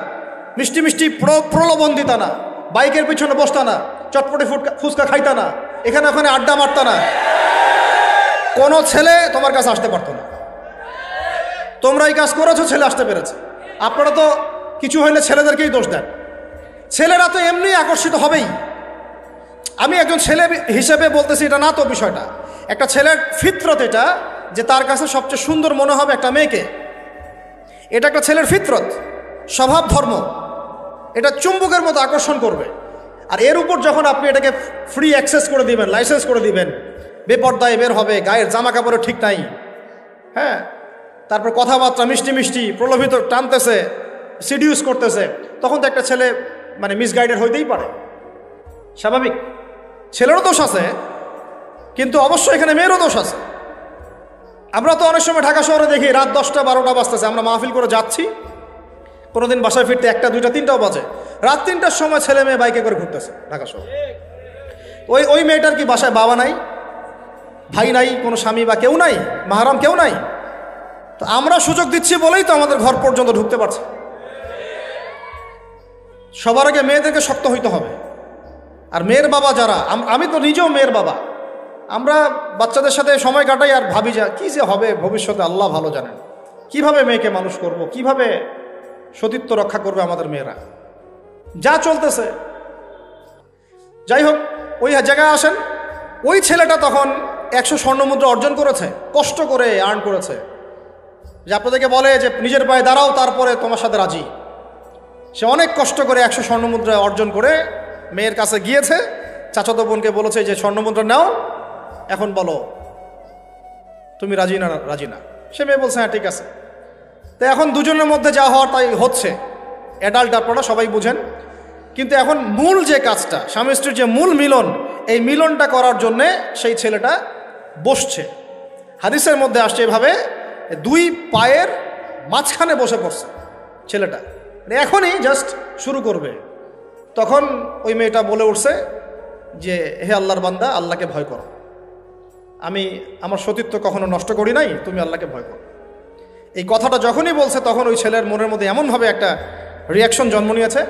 মিষ্টি মিষ্টি প্রলোভন দিতা না, বাইকের পিছনে বসতা না, চটপটি ফুচকা খাইতা না, এখানে ওখানে আড্ডা মারতা না, কোনো ছেলে তোমার কাছে আসতে পারতো না। তোমরা এই কাজ করেছো, ছেলে আসতে পেরেছে। আপনারা তো কিছু হইলে ছেলেদেরকেই দোষ দেন। ছেলেরা তো এমনি আকর্ষিত হবেই। আমি একজন ছেলে হিসেবে বলতেছি এটা না তো বিষয়টা। একটা ছেলের ফিতরত এটা যে তার কাছে সবচেয়ে সুন্দর মনে হবে একটা মেয়েকে। এটা একটা ছেলের ফিতরত, স্বভাব ধর্ম, এটা চুম্বকের মতো আকর্ষণ করবে। আর এর উপর যখন আপনি এটাকে ফ্রি অ্যাক্সেস করে দিবেন, লাইসেন্স করে দিবেন, বেপর্দায় বের হবে, গায়ের জামা কাপড়ও ঠিক নাই, হ্যাঁ, তারপর কথাবার্তা মিষ্টি মিষ্টি প্রলোভিত টানতেছে, সিডিউস করতেছে, তখন তো একটা ছেলে মানে মিসগাইডেড হইতেই পারে, স্বাভাবিক। ছেলেরও দোষ আছে, কিন্তু অবশ্যই এখানে মেয়েরও দোষ আছে। আমরা তো অনেক সময় ঢাকা শহরে দেখি রাত 10টা 12টা বাজতেছে, আমরা মাহফিল করে যাচ্ছি, কোনোদিন বাসায় ফিরতে 1টা 2টা 3টাও বাজে, রাত 3টার সময় ছেলে মেয়ে বাইকে করে ঘুরতেছে ঢাকা শহরে। ওই মেয়েটার কি বাসায় বাবা নাই, ভাই নাই, কোনো স্বামী বা কেউ নাই, মাহারাম কেউ নাই? তো আমরা সুযোগ দিচ্ছি বলেই তো আমাদের ঘর পর্যন্ত ঢুকতে পারছে। সবার আগে মেয়েদেরকে শক্ত হইতে হবে। আর মেয়ের বাবা যারা, আমি তো নিজেও মেয়ের বাবা, আমরা বাচ্চাদের সাথে সময় কাটাই আর ভাবি যা কী যে হবে ভবিষ্যতে আল্লাহ ভালো জানেন, কিভাবে মেয়েকে মানুষ করব, কিভাবে সতীত্ব রক্ষা করবে আমাদের মেয়েরা, যা চলতেছে। যাই হোক, ওই জায়গায় আসেন, ওই ছেলেটা তখন 100 স্বর্ণমুদ্রা অর্জন করেছে, কষ্ট করে আর্ন করেছে, যে আপনাদেরকে বলে যে নিজের পায়ে দাঁড়াও তারপরে তোমার সাথে রাজি। সে অনেক কষ্ট করে 100 স্বর্ণমুদ্রা অর্জন করে মেয়ের কাছে গিয়েছে, চাচাতো বোনকে বলেছে যে স্বর্ণমুদ্রা নাও, এখন বলো তুমি রাজি না রাজি না। সে মেয়ে বলছে হ্যাঁ ঠিক আছে। তো এখন দুজনের মধ্যে যা হওয়ার তাই হচ্ছে, অ্যাডাল্ট আপনারা সবাই বুঝেন। কিন্তু এখন মূল যে কাজটা, স্বামী স্ত্রীর যে মূল মিলন, এই মিলনটা করার জন্যে সেই ছেলেটা বসছে। হাদিসের মধ্যে আসছে এভাবে, 2 পায়ের মাঝখানে বসে পড়ছে ছেলেটা, এখনই জাস্ট শুরু করবে। তখন ওই মেয়েটা বলে উঠছে যে হে আল্লাহর বান্দা, আল্লাহকে ভয় করো, আমি আমার সতীত্ব কখনো নষ্ট করি নাই, তুমি আল্লাহকে ভয় করো। এই কথাটা যখনই বলছে তখন ওই ছেলের মনের মধ্যে এমনভাবে একটা রিয়াকশন জন্ম নিয়েছে,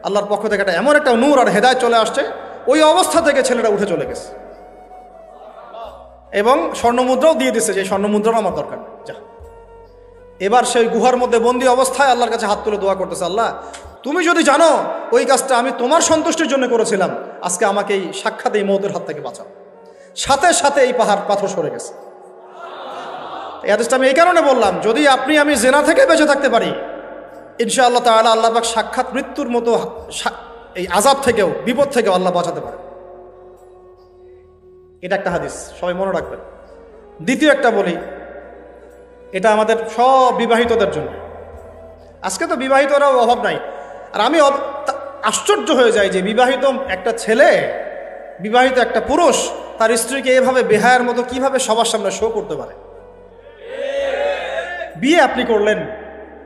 আল্লাহর পক্ষ থেকে এমন একটা নূর আর হেদায়েত চলে আসছে, ওই অবস্থা থেকে ছেলেটা উঠে চলে গেছে এবং স্বর্ণমুদ্রাও দিয়ে দিছে, যে স্বর্ণমুদ্রাও আমার দরকার নেই, যা। এবার সেই গুহার মধ্যে বন্দী অবস্থায় আল্লাহর কাছে হাত তুলে দোয়া করতেছে, আল্লাহ তুমি যদি জানো ওই কাজটা আমি তোমার সন্তুষ্টির জন্য করেছিলাম, আজকে আমাকে এই সাক্ষাৎ এই মৌতের হাত থেকে বাঁচাও। সাথে সাথে এই পাথর সরে গেছে। এই হাদিসটা আমি এই কারণে বললাম, যদি আমি জেনা থেকে বেঁচে থাকতে পারি, ইনশাআল্লাহ তাআলা আল্লাহ পাক সাক্ষাৎ মৃত্যুর মতো এই আযাব থেকেও, বিপদ থেকেও আল্লাহ বাঁচাতে পারে। এটা একটা হাদিস, সবাই মনে রাখবেন। দ্বিতীয় একটা বলি, এটা আমাদের সব বিবাহিতদের জন্য। আজকে তো বিবাহিতরাও অভাব নাই। আর আমি আশ্চর্য হয়ে যাই যে বিবাহিত একটা ছেলে, বিবাহিত একটা পুরুষ তার স্ত্রীকে এভাবে বেহায়ার মতো কিভাবে সবার সামনে শো করতে পারে। বিয়ে আপনি করলেন,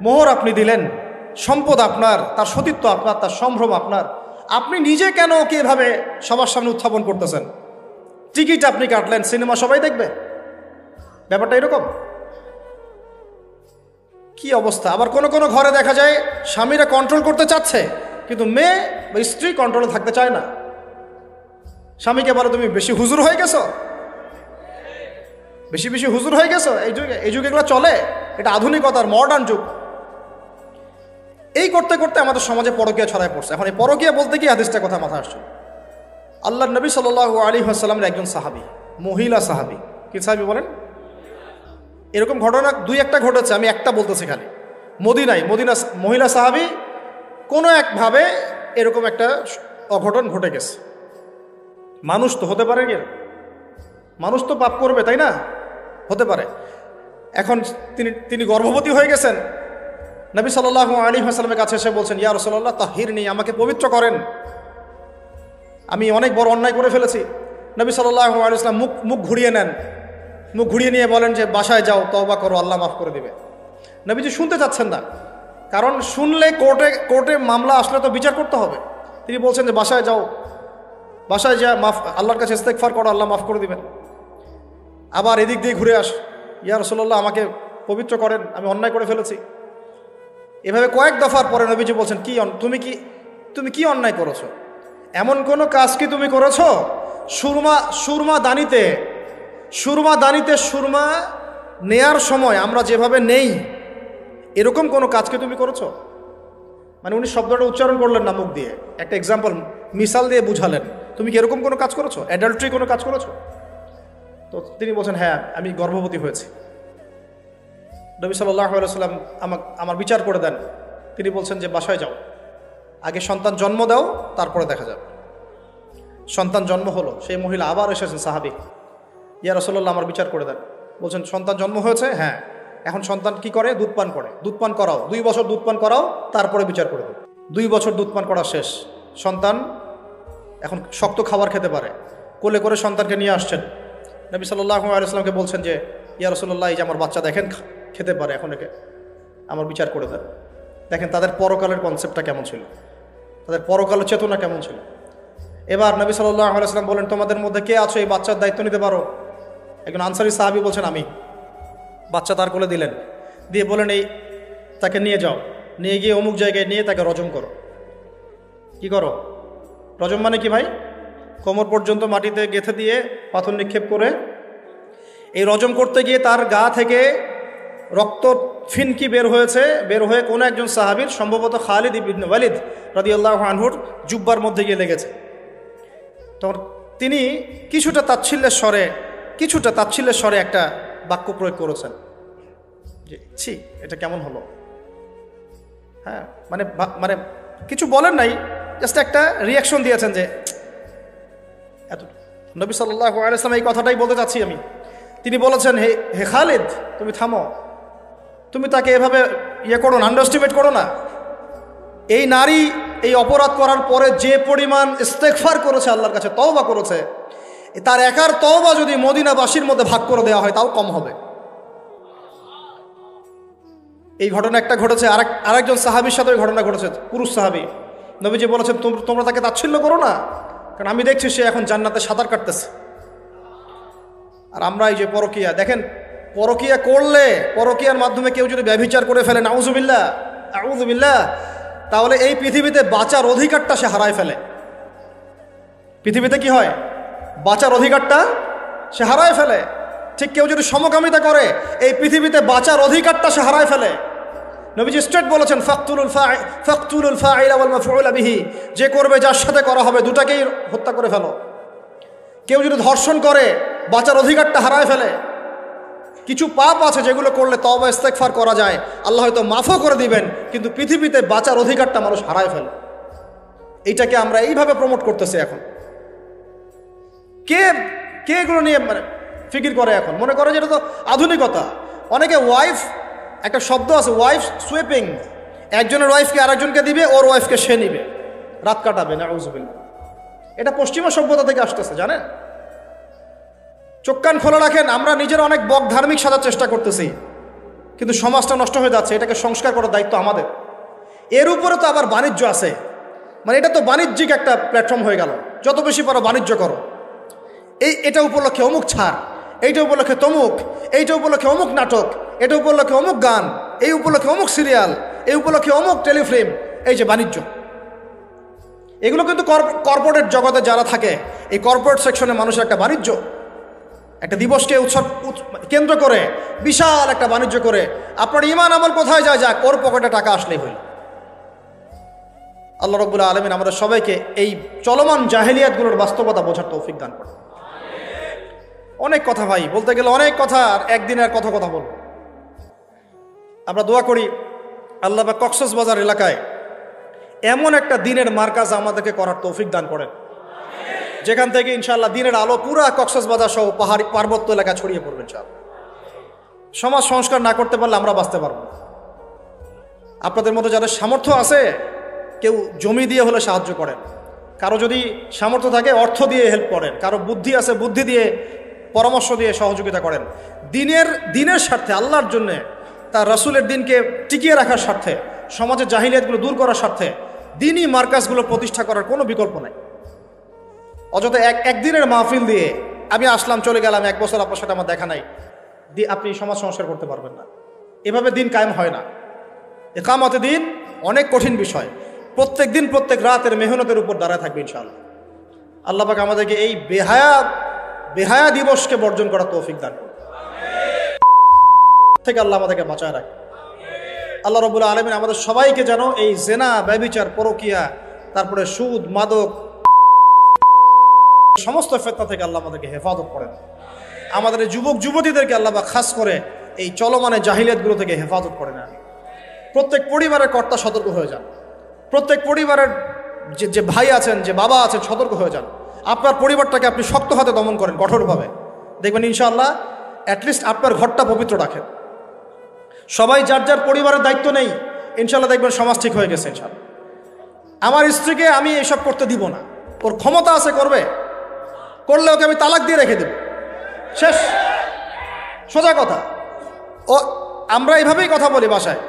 মোহর আপনি দিলেন, সম্পদ আপনার, তার সতীত্ব আপনার, তার সম্ভ্রম আপনার, আপনি নিজে কেন ওকে এভাবে সবার সামনে উত্থাপন করতেছেন? টিকিট আপনি কাটলেন, সিনেমা সবাই দেখবে, ব্যাপারটা এরকম। কি অবস্থা! আবার কোনো কোনো ঘরে দেখা যায় স্বামীরা কন্ট্রোল করতে চাচ্ছে, কিন্তু মেয়ে বা স্ত্রী কন্ট্রোলে থাকতে চায় না। স্বামীকে বলে তুমি বেশি হুজুর হয়ে গেছো, বেশি বেশি হুজুর হয়ে গেছো। এই যুগে এগুলো চলে, এটা আধুনিকতার মডার্ন যুগ। এই করতে করতে আমাদের সমাজে পরকীয়া ছড়ায় পড়ছে। এখন এই পরকীয়া বলতে গিয়ে হাদিসটা কথা মাথায় আসছে। আল্লাহর নবী সাল্লাল্লাহু আলাইহি ওয়াসাল্লামের একজন সাহাবী, মহিলা সাহাবী। কি সাহাবী বলেন? এরকম ঘটনা দুই একটা ঘটেছে, আমি একটা বলতেছি খালি। মদিনা মহিলা সাহাবী কোনো একভাবে এরকম একটা অঘটন ঘটে গেছে। মানুষ তো হতে পারে, মানুষ তো পাপ করবে, তাই না? হতে পারে। এখন তিনি গর্ভবতী হয়ে গেছেন। নবী সাল্লাল্লাহু আলাইহি ওয়াসাল্লামের কাছে এসে বলছেন, ইয়া রাসূলুল্লাহ তাহিরনি, আমাকে পবিত্র করেন, আমি অনেক বড় অন্যায় করে ফেলেছি। নবী সাল্লাল্লাহু আলাইহি ওয়াসাল্লাম মুখ ঘুরিয়ে নেন, মুখ ঘুরিয়ে নিয়ে বলেন যে বাসায় যাও, তওবা করো, আল্লাহ মাফ করে দিবে। নবীজি শুনতে চাচ্ছেন না, কারণ শুনলে কোর্টে মামলা আসলে তো বিচার করতে হবে। তিনি বলছেন যে বাসায় যাও, বাসায় যা আল্লাহর কাছে ইস্তেগফার করো, আল্লাহ মাফ করে দিবেন। আবার এদিক দিয়ে ঘুরে আস, ইয়া রাসূলুল্লাহ আমাকে পবিত্র করেন, আমি অন্যায় করে ফেলেছি। এভাবে কয়েক দফার পরে নবীজি বলছেন, তুমি কি অন্যায় করেছো? এমন কোনো কাজ কি তুমি করেছো? সুরমা দানিতে সুরমা নেয়ার সময় আমরা যেভাবে নেই, এরকম কোনো কাজকে তুমি করেছো? মানে উনি শব্দটা উচ্চারণ করলেন না, মুখ দিয়ে একটা এক্সাম্পল, মিসাল দিয়ে বুঝালেন, তুমি কি এরকম কোনো কাজ করেছো? অ্যাডাল্ট্রি কোনো কাজ করেছো? তো তিনি বলছেন, হ্যাঁ, আমি গর্ভবতী হয়েছি। নবী সাল্লাল্লাহু আলাইহি ওয়াসাল্লাম আমার বিচার করে দেন। তিনি বলছেন যে বাসায় যাও, আগে সন্তান জন্ম দাও, তারপরে দেখা যাবে। সন্তান জন্ম হলো, সেই মহিলা আবার এসেছেন সাহাবী, ইয়া রাসূলুল্লাহ আমার বিচার করে দেন। বলছেন সন্তান জন্ম হয়েছে, হ্যাঁ, এখন সন্তান কি করে? দুধ পান করে। দুধ পান করাও, 2 বছর দুধ পান করাও, তারপরে বিচার করে দেব। 2 বছর দুধ পান করা শেষ, সন্তান এখন শক্ত খাবার খেতে পারে। কোলে করে সন্তানকে নিয়ে আসছেন। নবী সাল্লাল্লাহু আলাইহি ওয়াসাল্লামকে বলছেন যে ইয়া রাসূলুল্লাহ, এই যে আমার বাচ্চা দেখেন খেতে পারে, এখন একে আমার বিচার করে দেন। দেখেন তাদের পরকালের কনসেপ্টটা কেমন ছিল, তাদের পরকালের চেতনা কেমন ছিল। এবার নবী সাল্লাল্লাহু আলাইহি ওয়াসাল্লাম বলেন, তোমাদের মধ্যে কে আছো এই বাচ্চার দায়িত্ব নিতে পারো? একজন আনসারী সাহাবী বলছেন, আমি। বাচ্চা তার কোলে দিলেন, দিয়ে বলেন, এই তাকে নিয়ে যাও, নিয়ে গিয়ে অমুক জায়গায় নিয়ে তাকে রজম করো। কি করো? রজম মানে কি ভাই? কোমর পর্যন্ত মাটিতে গেঁথে দিয়ে পাথর নিক্ষেপ করে, এই রজম করতে গিয়ে তার গা থেকে রক্ত ফিনকি বের হয়ে কোনো একজন সাহাবীর, সম্ভবত খালিদ ইবনে ওয়ালিদ রাদিয়াল্লাহু আনহুর জুব্বার মধ্যে গিয়ে লেগেছে। তখন তিনি কিছুটা তাচ্ছিল্যের স্বরে একটা বাক্য প্রয়োগ করেছেন যে ছি, এটা কেমন হলো? হ্যাঁ, মানে কিছু বলেন নাই, জাস্ট একটা রিয়াকশন দিয়েছেন যে এত। নবী সাল্লাল্লাহু আলাইহি ওয়াসাল্লাম এই কথাটাই বলতে চাচ্ছি আমি। তিনি বলেছেন, হে খালিদ, তুমি থামো, তুমি তাকে এভাবে করো না, আন্ডারস্টিমেট করো না। এই নারী এই অপরাধ করার পরে যে পরিমাণ ইস্তেগফার করেছে, আল্লাহর কাছে তওবা করেছে, তার একার তওবা যদি মদিনাবাসীর মধ্যে ভাগ করে দেওয়া হয় তাও কম হবে। এই ঘটনা একটা ঘটেছে, আরেকজন সাহাবীর সাথে ওই ঘটনা ঘটেছে, পুরুষ সাহাবী। নবীজি বলেছেন, তোমরা তাকে তাচ্ছিল্য করো না, কারণ আমি দেখছি সে এখন জান্নাতে সাঁতার কাটতেছে। আর আমরা এই যে পরকিয়া, দেখেন পরকিয়া করলে, পরকিয়ার মাধ্যমে কেউ যদি ব্যভিচার করে ফেলে, নাউযুবিল্লাহ, তাহলে এই পৃথিবীতে বাঁচার অধিকারটা সে হারায় ফেলে। পৃথিবীতে কি হয়? বাঁচার অধিকারটা সে হারায় ফেলে। ঠিক কেউ যদি সমকামিতা করে, এই পৃথিবীতে বাঁচার অধিকারটা সে হারায় ফেলে। নবীজি স্ট্রেট বলেছেন, ফাকতুলুল ফাইলা ওয়াল মাফউলা বিহি, যে করবে যার সাথে করা হবে দুটাকেই হত্যা করে ফেলো। কেউ যদি ধর্ষণ করে, বাঁচার অধিকারটা হারায় ফেলে। কিছু পাপ আছে যেগুলো করলে তওবা ইস্তেগফার করা যায়, আল্লাহ হয়তো মাফও করে দিবেন, কিন্তু পৃথিবীতে বাঁচার অধিকারটা মানুষ হারায় ফেলে। এইটাকে আমরা এইভাবে প্রমোট করতেছি এখন। কে এগুলো নিয়ে ফিকির করে? এখন মনে করে যে এটা তো আধুনিকতা। অনেকে একটা শব্দ আছে, ওয়াইফ সুইপিং, একজনের ওয়াইফকে আরেকজনকে দিবে, ওর ওয়াইফকে সে নিবে, রাত কাটাবে। নাউযুবিল্লাহ। এটা পশ্চিমা সভ্যতা থেকে আসতেছে, জানেন? চোখ কান খোলা রাখেন। আমরা নিজেরা অনেক ধার্মিক সাজার চেষ্টা করতেছি, কিন্তু সমাজটা নষ্ট হয়ে যাচ্ছে। এটাকে সংস্কার করার দায়িত্ব আমাদের। এর উপরে তো আবার বাণিজ্য আছে, মানে এটা তো বাণিজ্যিক একটা প্ল্যাটফর্ম হয়ে গেল। যত বেশি পারো বাণিজ্য করো। এটা উপলক্ষে অমুক ছাড়, এইটা উপলক্ষে তমুক, এইটা উপলক্ষে অমুক নাটক, এটা উপলক্ষে অমুক গান, এই উপলক্ষে অমুক সিরিয়াল, এই উপলক্ষে অমুক টেলিফিল্ম। এই যে বাণিজ্য, এগুলো কিন্তু কর্পোরেট জগতে যারা থাকে, এই কর্পোরেট সেকশনে মানুষের একটা বাণিজ্য, একটা দিবসকে কেন্দ্র করে বিশাল একটা বাণিজ্য করে আপনার ঈমান আমল কোথায় যায়? যাক, ওর পকেটে টাকা আসলেই হইল। আল্লাহ রাব্বুল আলামিন আমাদের সবাইকে এই চলমান জাহেলিয়াতগুলোর বাস্তবতা বোঝার তৌফিক দান করেন। অনেক কথা ভাই, বলতে গেলে অনেক কথা, আর একদিনে আর কথা বলবো। আমরা দোয়া করি আল্লাহ পাক কক্সবাজার এলাকায় এমন একটা দিনের মার্কাজ আমাদেরকে করার তৌফিক দান করেন, যেখান থেকে ইনশাআল্লাহ দিনের আলো পুরা কক্সবাজার সহ পাহাড়ি পার্বত্য এলাকা ছড়িয়ে পড়বে ইনশাআল্লাহ। সমাজ সংস্কার না করতে পারলে আমরা বাঁচতে পারবো না। আপনাদের মধ্যে যাদের সামর্থ্য আছে, কেউ জমি দিয়ে হলে সাহায্য করেন, কারো যদি সামর্থ্য থাকে অর্থ দিয়ে হেল্প করেন, কারো বুদ্ধি আছে বুদ্ধি দিয়ে পরামর্শ দিয়ে সহযোগিতা করেন। দিনের স্বার্থে, আল্লাহর জন্যে, তার রাসূলের দিনকে টিকিয়ে রাখার স্বার্থে, সমাজের জাহিলিয়াতগুলো দূর করার স্বার্থে দিনই মার্কাজগুলো প্রতিষ্ঠা করার কোনো বিকল্প নাই। অযথা একদিনের মাহফিল দিয়ে আমি আসলাম চলে গেলাম, 1 বছর আপনার সাথে আমার দেখা নাই, আপনি সমাজ সংস্কার করতে পারবেন না। এভাবে দিন কায়েম হয় না। ইকামতে দিন অনেক কঠিন বিষয়। প্রত্যেক দিন প্রত্যেক রাতের মেহনতের উপর দাঁড়ায় থাকবে ইনশাআল্লাহ। আল্লাহ পাক আমাদেরকে এই বেহায়া দিবসকে বর্জন করার তৌফিক দান করুন, থেকে আল্লাহ আমাদেরকে বাঁচায় রাখে। আল্লাহ রাব্বুল আলামিন আমাদের সবাইকে যেন এই জেনা, ব্যভিচার, পরকিয়া, তারপরে সুদ, মাদক, সমস্ত ফিতনা থেকে আল্লাহ আমাদেরকে হেফাজত করেন। আমাদের এই যুবক যুবতীদেরকে আল্লাহ পাক খাস করে এই চলমানে জাহিলিয়াতগুলো থেকে হেফাজত করেন। প্রত্যেক পরিবারের কর্তা সতর্ক হয়ে যান। প্রত্যেক পরিবারের যে ভাই আছেন, যে বাবা আছেন, সতর্ক হয়ে যান। আপনার পরিবারটাকে আপনি শক্ত হাতে দমন করেন, কঠোরভাবে, দেখবেন ইনশাআল্লাহ অ্যাটলিস্ট আপনার ঘরটা পবিত্র রাখেন। সবাই যার যার পরিবারের দায়িত্ব নেই, ইনশাআল্লাহ দেখবেন সমাজ ঠিক হয়ে গেছে ইনশাআল্লাহ। আমার স্ত্রীকে আমি এসব করতে দিব না, ওর ক্ষমতা আছে করবে, করলে ওকে আমি তালাক দিয়ে রেখে দেব, শেষ, সোজা কথা। ও আমরা এইভাবেই কথা বলি বাসায়,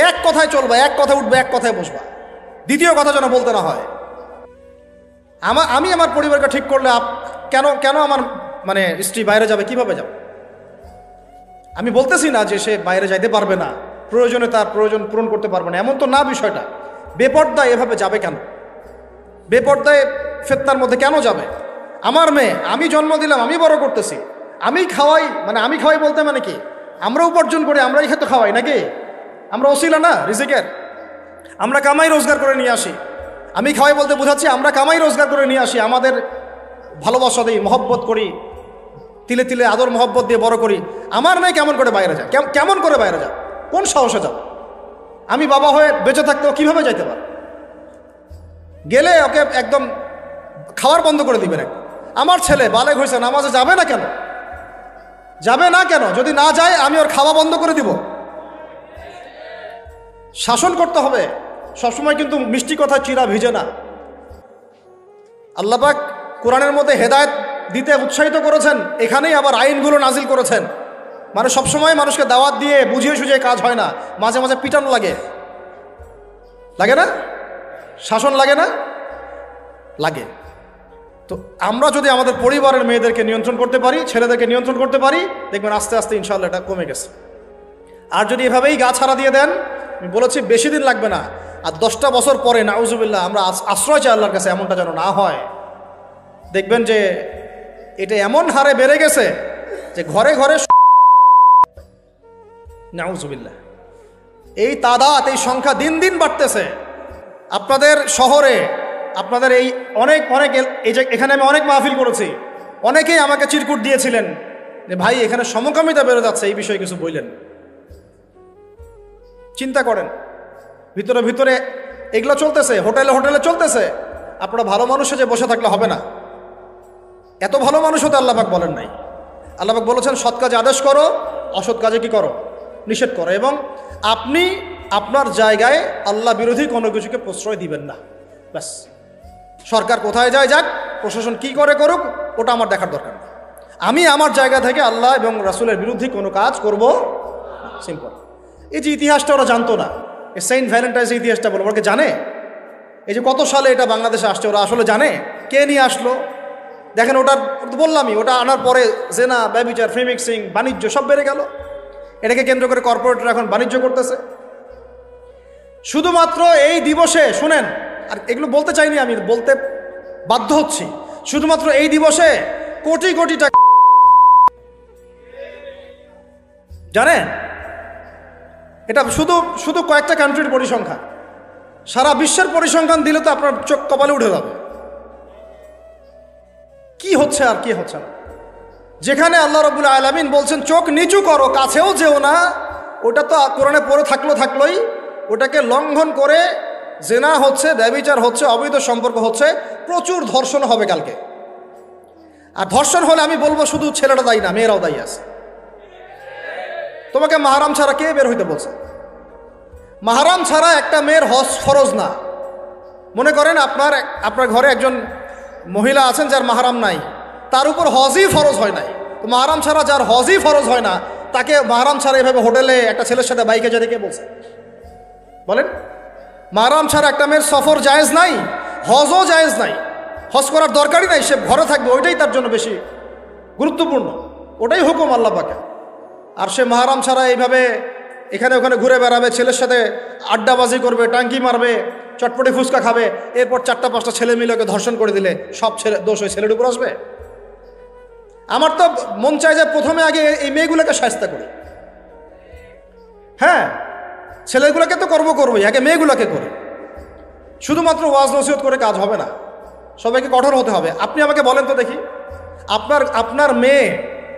এক কথায় চলবা, এক কথায় উঠবে, এক কথায় বসবা, দ্বিতীয় কথা যেন বলতে না হয়। আমি আমার পরিবারকে ঠিক করলে কেন আমার স্ত্রী বাইরে যাবে, কিভাবে যাবে? আমি বলতেছি না যে সে বাইরে যাইতে পারবে না, প্রয়োজনে তার প্রয়োজন পূরণ করতে পারবে না, এমন তো না বিষয়টা। বেপর্দায় এভাবে যাবে কেন? বেপর্দায় ফিতনার মধ্যে কেন যাবে? আমার মেয়ে, আমি জন্ম দিলাম, আমি বড় করতেছি, আমি খাওয়াই, আমি খাওয়াই বলতে কি আমরা উপার্জন করি, আমরাই খেতে খাওয়াই নাকি? আমরা ওসিলা না রিজিকের, আমরা কামাই রোজগার করে নিয়ে আসি। আমি খাওয়াই বলতে বোঝাচ্ছি আমরা কামাই রোজগার করে নিয়ে আসি, আমাদের ভালোবাসা দিই, মহব্বত করি, তিলে তিলে আদর মহব্বত দিয়ে বড় করি। আমার মেয়ে কেমন করে বাইরে যায়? কেমন করে বাইরে যায়? কোন সাহসে যাবে? আমি বাবা হয়ে বেঁচে থাকতেও কিভাবে যাইতে পারে? গেলে ওকে একদম খাওয়ার বন্ধ করে দিবেন। আমার ছেলে বালেগ হয়েছে, নামাজে যাবে না কেন? যাবে না কেন? যদি না যায় আমি ওর খাওয়া বন্ধ করে দিব। শাসন করতে হবে সবসময়, কিন্তু মিষ্টি কথা চিরা ভিজে না। আল্লাহ পাক কোরআনের মধ্যে হেদায়েত দিতে উৎসাহিত করেছেন, এখানেই আবার আইনগুলো নাজিল করেছেন। সবসময় মানুষকে দাওয়াত দিয়ে বুঝিয়ে সুঝিয়ে কাজ হয় না, মাঝে মাঝে পিটানো লাগে না? শাসন লাগে না? লাগে। তো আমরা যদি আমাদের পরিবারের মেয়েদেরকে নিয়ন্ত্রণ করতে পারি, ছেলেদেরকে নিয়ন্ত্রণ করতে পারি, দেখবেন আস্তে আস্তে ইনশাআল্লাহ এটা কমে গেছে। আর যদি এভাবেই গা ছাড়া দিয়ে দেন, আমি বলেছি বেশি দিন লাগবে না, আর 10টা বছর পরে নাউজুবিল্লাহ আমরা আশ্রয় চাই আল্লাহর কাছে, এমনটা যেন না হয়। দেখবেন যে এটা এমন হারে বেড়ে গেছে যে ঘরে ঘরে নাউজুবিল্লাহ এই তাদাত, এই সংখ্যা দিন দিন বাড়তেছে। আপনাদের শহরে, আপনাদের এই অনেক এই যে এখানে আমি অনেক মাহফিল করেছি, অনেকেই আমাকে চিরকুট দিয়েছিলেন যে ভাই এখানে সমকামিতা বেড়ে যাচ্ছে, এই বিষয়ে কিছু বললেন। চিন্তা করেন, ভিতরে ভিতরে এগুলো চলতেছে, হোটেলে হোটেলে চলতেছে। আপনারা ভালো মানুষে যে বসে থাকলে হবে না, এত ভালো মানুষ হতে আল্লাহ পাক বলেন নাই। আল্লাহ পাক বলেছেন সৎ কাজে আদেশ করো, অসৎ কাজে কি করো? নিষেধ করো। এবং আপনি আপনার জায়গায় আল্লাহ বিরোধী কোনো কিছুকে প্রশ্রয় দিবেন না। ব্যাস, সরকার কোথায় যায় যাক, প্রশাসন কি করে করুক, ওটা আমার দেখার দরকার নেই। আমি আমার জায়গা থেকে আল্লাহ এবং রাসূলের বিরুদ্ধে কোনো কাজ করব। সিম্পল। এই যে ইতিহাসটা ওরা জানতো না, এই সেন্ট ভ্যালেন্টাইন্স ইতিহাসটা বলো, ওরা জানে? এই যে কত সালে এটা বাংলাদেশে আসছে, ওরা আসলে জানে? কে নিয়ে আসলো? দেখেন, বললামই, ওটা আনার পরে জেনা, ব্যভিচার, ফ্রি মিক্সিং, বাণিজ্য সব বেড়ে গেল। এটাকে কেন্দ্র করে কর্পোরেটরা এখন বাণিজ্য করতেছে। শুধুমাত্র এই দিবসে, শুনেন, আর এগুলো বলতে চাইনি, আমি বলতে বাধ্য হচ্ছি, শুধুমাত্র এই দিবসে কোটি কোটি টাকা, জানেন? এটা শুধু কয়েকটা কান্ট্রির পরিসংখ্যান। সারা বিশ্বের পরিসংখ্যান দিলে তো আপনার চোখ কপালে উঠে যাবে। কি হচ্ছে আর কি হচ্ছে না। যেখানে আল্লাহ রাব্বুল আলামিন বলছেন চোখ নিচু করো, কাছেও যেও না, ওটা তো কোরআনে পড়ে থাকলোই, ওটাকে লঙ্ঘন করে জেনা হচ্ছে, ব্যভিচার হচ্ছে, অবৈধ সম্পর্ক হচ্ছে, প্রচুর ধর্ষণ হবে কালকে। আর ধর্ষণ হলে আমি বলবো শুধু ছেলেটা দায়ী না, মেয়েরাও দায়ী আছে। তোমাকে মাহরাম ছাড়া কে বের হইতে বলছে? মাহরাম ছাড়া একটা মেয়ের হজ ফরজ না। মনে করেন আপনার ঘরে একজন মহিলা আছেন যার মাহরাম নাই, তার উপর হজই ফরজ হয় নাই। তো মাহরাম ছাড়া যার হজই ফরজ হয় না, তাকে মাহরাম ছাড়া এভাবে হোটেলে একটা ছেলের সাথে বাইকে যেতে কে বলছে? বলেন, মাহরাম ছাড়া একটা মেয়ের সফর জায়েজ নাই, হজও জায়েজ নাই, হজ করার দরকারই নাই, সে ঘরে থাকবে, ওইটাই তার জন্য বেশি গুরুত্বপূর্ণ, ওটাই হুকুম আল্লাহ পাকে। আর সে মাহরাম ছাড়া এইভাবে এখানে ওখানে ঘুরে বেড়াবে, ছেলের সাথে আড্ডাবাজি করবে, টাঙ্কি মারবে, চটপটি ফুচকা খাবে, এরপর 4-5টা ছেলে মিলে ওকে ধর্ষণ করে দিলে সব দোষ ওই ছেলের উপর আসবে? আমার তো মন চায় যে প্রথমে আগে এই মেয়েগুলোকে শায়েস্তা করি। হ্যাঁ, ছেলেগুলোকে তো করবোই, আগে মেয়েগুলোকে করি। শুধুমাত্র ওয়াজ নসিহত করে কাজ হবে না, সবাইকে কঠোর হতে হবে। আপনি আমাকে বলেন তো দেখি, আপনার মেয়ে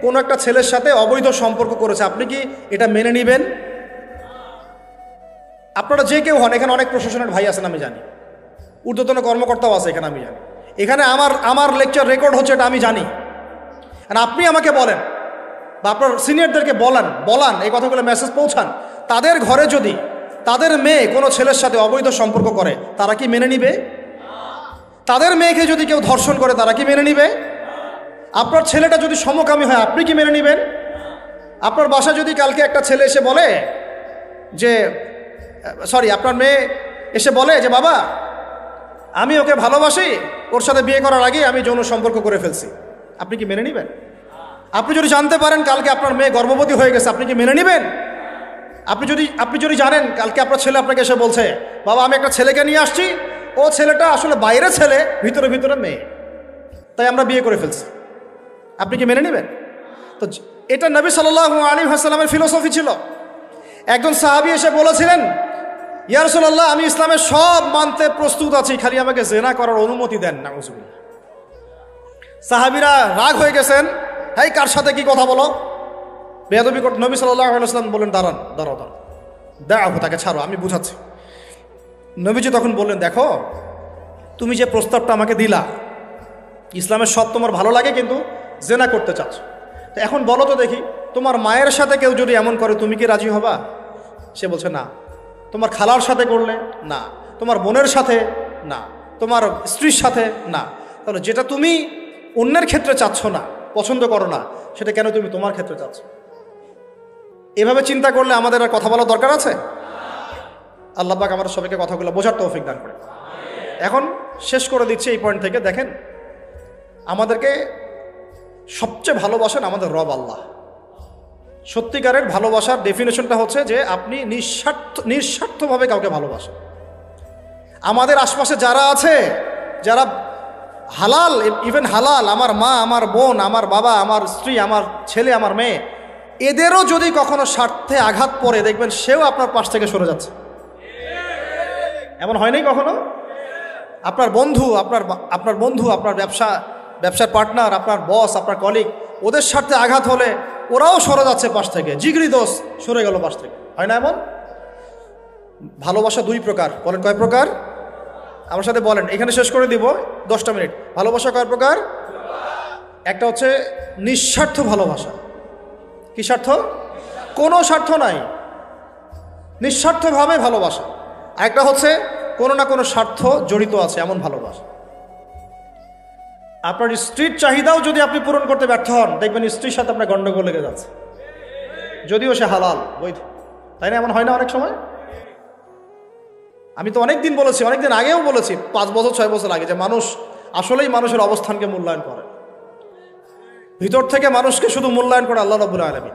কোনো একটা ছেলের সাথে অবৈধ সম্পর্ক করেছে, আপনি কি এটা মেনে নেবেন? আপনারা যে কেউ হন, এখানে অনেক প্রশাসনের ভাই আছেন আমি জানি, ঊর্ধ্বতন কর্মকর্তাও আছে এখানে আমি জানি, এখানে আমার লেকচার রেকর্ড হচ্ছে এটা আমি জানি। আর আপনি আমাকে বলেন বা আপনার সিনিয়রদেরকে বলান এই কথাগুলো মেসেজ পৌঁছান, তাদের ঘরে যদি তাদের মেয়ে কোনো ছেলের সাথে অবৈধ সম্পর্ক করে তারা কি মেনে নিবে? তাদের মেয়েকে যদি কেউ ধর্ষণ করে তারা কি মেনে নিবে? আপনার ছেলেটা যদি সমকামী হয় আপনি কি মেনে নেবেন? আপনার বাসায় যদি কালকে একটা ছেলে এসে বলে যে আপনার মেয়ে এসে বলে যে বাবা আমি ওকে ভালোবাসি, ওর সাথে বিয়ে করার আগে আমি যৌন সম্পর্ক করে ফেলছি, আপনি কি মেনে নেবেন? আপনি যদি জানতে পারেন কালকে আপনার মেয়ে গর্ভবতী হয়ে গেছে, আপনি কি মেনে নেবেন? আপনি যদি জানেন কালকে আপনার ছেলে আপনাকে এসে বলছে বাবা আমি একটা ছেলেকে নিয়ে আসছি, ও ছেলেটা আসলে বাইরে ছেলে, ভিতরে মেয়ে, তাই আমরা বিয়ে করে ফেলছি, আপনি কি মেনে নেবেন? তো এটা নবী সাল্লাল্লাহু আলাইহি ওয়াসাল্লামের ফিলোসফি ছিল। একজন সাহাবী এসে বলেছিলেন ইয়া রাসূলুল্লাহ আমি ইসলামের সব মানতে প্রস্তুত আছি, খালি আমাকে জেনা করার অনুমতি দেন। নাউযুবিল্লাহ। সাহাবীরা রাগ হয়ে গেছেন, এই কার সাথে কি কথা বলো, বেয়াদবি করতে। নবী সাল্লাল্লাহু আলাইহি ওয়াসাল্লাম বললেন দাঁড়াও, তাকে ছাড়ো, আমি বুঝাচ্ছি। নবীজি তখন বললেন দেখো তুমি যে প্রস্তাবটা আমাকে দিলা, ইসলামের সব তোমার ভালো লাগে কিন্তু জেনা করতে চাচ্ছ, তো এখন বলো তো দেখি তোমার মায়ের সাথে কেউ যদি এমন করে তুমি কি রাজি হবা? সে বলছে না। তোমার খালার সাথে করলে না, তোমার বোনের সাথে না, তোমার স্ত্রীর সাথে না, তাহলে যেটা তুমি অন্যের ক্ষেত্রে চাচ্ছ না, পছন্দ করো না, সেটা কেন তুমি তোমার ক্ষেত্রে চাচ্ছ? এভাবে চিন্তা করলে আমাদের আর কথা বলার দরকার আছে? আল্লাহ পাক আমাদের সবাইকে কথাগুলো বোঝার তৌফিক দান করে। এখন শেষ করে দিচ্ছি এই পয়েন্ট থেকে। দেখেন, আমাদেরকে সবচেয়ে ভালোবাসেন আমাদের রব আল্লাহ। সত্যিকারের ভালোবাসার ডেফিনেশনটা হচ্ছে যে আপনি নিঃস্বার্থভাবে কাউকে ভালোবাসেন। আমাদের আশপাশে যারা আছে, যারা হালাল, ইভেন হালাল, আমার মা, আমার বোন, আমার বাবা, আমার স্ত্রী, আমার ছেলে, আমার মেয়ে, এদেরও যদি কখনো স্বার্থে আঘাত পড়ে দেখবেন সেও আপনার পাশ থেকে সরে যাচ্ছে। এমন হয় নাই কখনো? আপনার বন্ধু, আপনার ব্যবসার পার্টনার, আপনার বস, আপনার কলিগ, ওদের স্বার্থে আঘাত হলে ওরাও সরে যাচ্ছে পাশ থেকে, জিগরি দোষ সরে গেল পাশ থেকে, হয় না এমন? ভালোবাসা দুই প্রকার। বলেন কয় প্রকার? আমার সাথে বলেন, এখানে শেষ করে দিব 10টা মিনিট। ভালোবাসা কয় প্রকার? একটা হচ্ছে নিঃস্বার্থ ভালোবাসা। কি স্বার্থ? কোনো স্বার্থ নাই, নিঃস্বার্থভাবে ভালোবাসা। আরেকটা হচ্ছে কোনো না কোনো স্বার্থ জড়িত আছে এমন ভালোবাসা। আপনার স্ত্রীর চাহিদাও যদি আপনি পূরণ করতে ব্যর্থ হন, দেখবেন স্ত্রীর সাথে আপনার গন্ডগোল লেগে যাচ্ছে, যদিও সে হালাল বৈধ, তাই না? এমন হয় না অনেক সময়? আমি তো অনেকদিন বলেছি, অনেকদিন আগেও বলেছি, 5 বছর 6 বছর আগে, যে মানুষ আসলেই মানুষের অবস্থানকে মূল্যায়ন করে, ভিতর থেকে মানুষকে শুধু মূল্যায়ন করে আল্লাহ রাব্বুল আলামিন।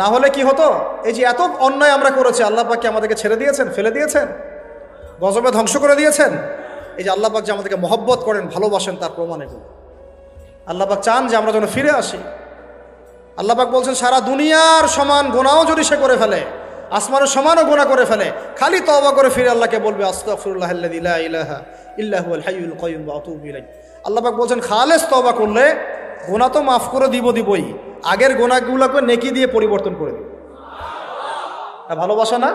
না হলে কি হতো? এই যে এত অন্যায় আমরা করেছি, আল্লাহ পাক কি আমাদেরকে ছেড়ে দিয়েছেন, ফেলে দিয়েছেন, গজবে ধ্বংস করে দিয়েছেন? এই যে আল্লাহ পাক যে আমাদেরকে মহব্বত করেন, ভালোবাসেন, তার প্রমাণ এগুলো। আল্লাহ পাক চান যে আমরা যেন ফিরে আসি। আল্লাহ পাক বলছেন সারা দুনিয়ার সমান গুনাহও যদি সে করে ফেলে, আসমানের সমানও গুনাহ করে ফেলে, খালি তওবা করে ফিরে আল্লাহকে বলবে আস্তাগফিরুল্লাহাল্লাযী লা ইলাহা ইল্লা হুয়াল হাইয়ুল কাইয়্যুম ওয়া আতুবু ইলাইহি। আল্লাহ পাক বলছেন খালেস তওবা করলে গোনা তো মাফ করে দিবই, আগের গোনাগুলোকে নেকি দিয়ে পরিবর্তন করে দিব। ভালোবাসা না?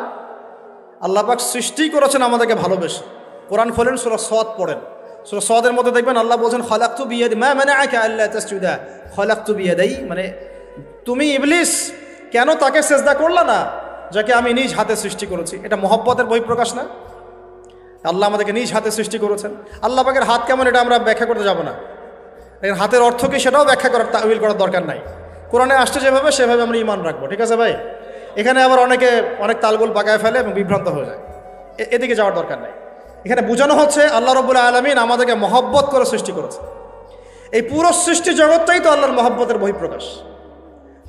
আল্লাহ পাক সৃষ্টি করেছেন আমাদেরকে ভালোবেসে। কোরআন খোলেন, সূরা সদ পড়েন, সূরা সদের মধ্যে দেখবেন আল্লাহ বলছেন খলাকতু বিয়াদি মা মানাআকা আল্লা তাসজুদা খলাকতু বিয়াদাই, মানে তুমি ইবলিস কেন তাকে সেজদা করলা না যাকে আমি নিজ হাতে সৃষ্টি করেছি। এটা মহব্বতের বহিঃপ্রকাশ না? আল্লাহ আমাদেরকে নিজ হাতে সৃষ্টি করেছেন। আল্লাহ পাকের হাত কেমন এটা আমরা ব্যাখ্যা করতে যাব না, হাতের অর্থ কি সেটাও ব্যাখ্যা করার তাউইল করার দরকার নাই। কোরআনে আসছে যেভাবে সেভাবে আমরা ঈমান রাখবো, ঠিক আছে ভাই? এখানে আবার অনেকে অনেক তালগোল পাকায় ফেলে এবং বিভ্রান্ত হয়ে যায়, এদিকে যাওয়ার দরকার নেই। এখানে বোঝানো হচ্ছে আল্লাহ রাব্বুল আলামিন আমাদেরকে মহব্বত করে সৃষ্টি করেছে। এই পুরো সৃষ্টি জগৎটাই তো আল্লাহর মহব্বতের বহিঃপ্রকাশ।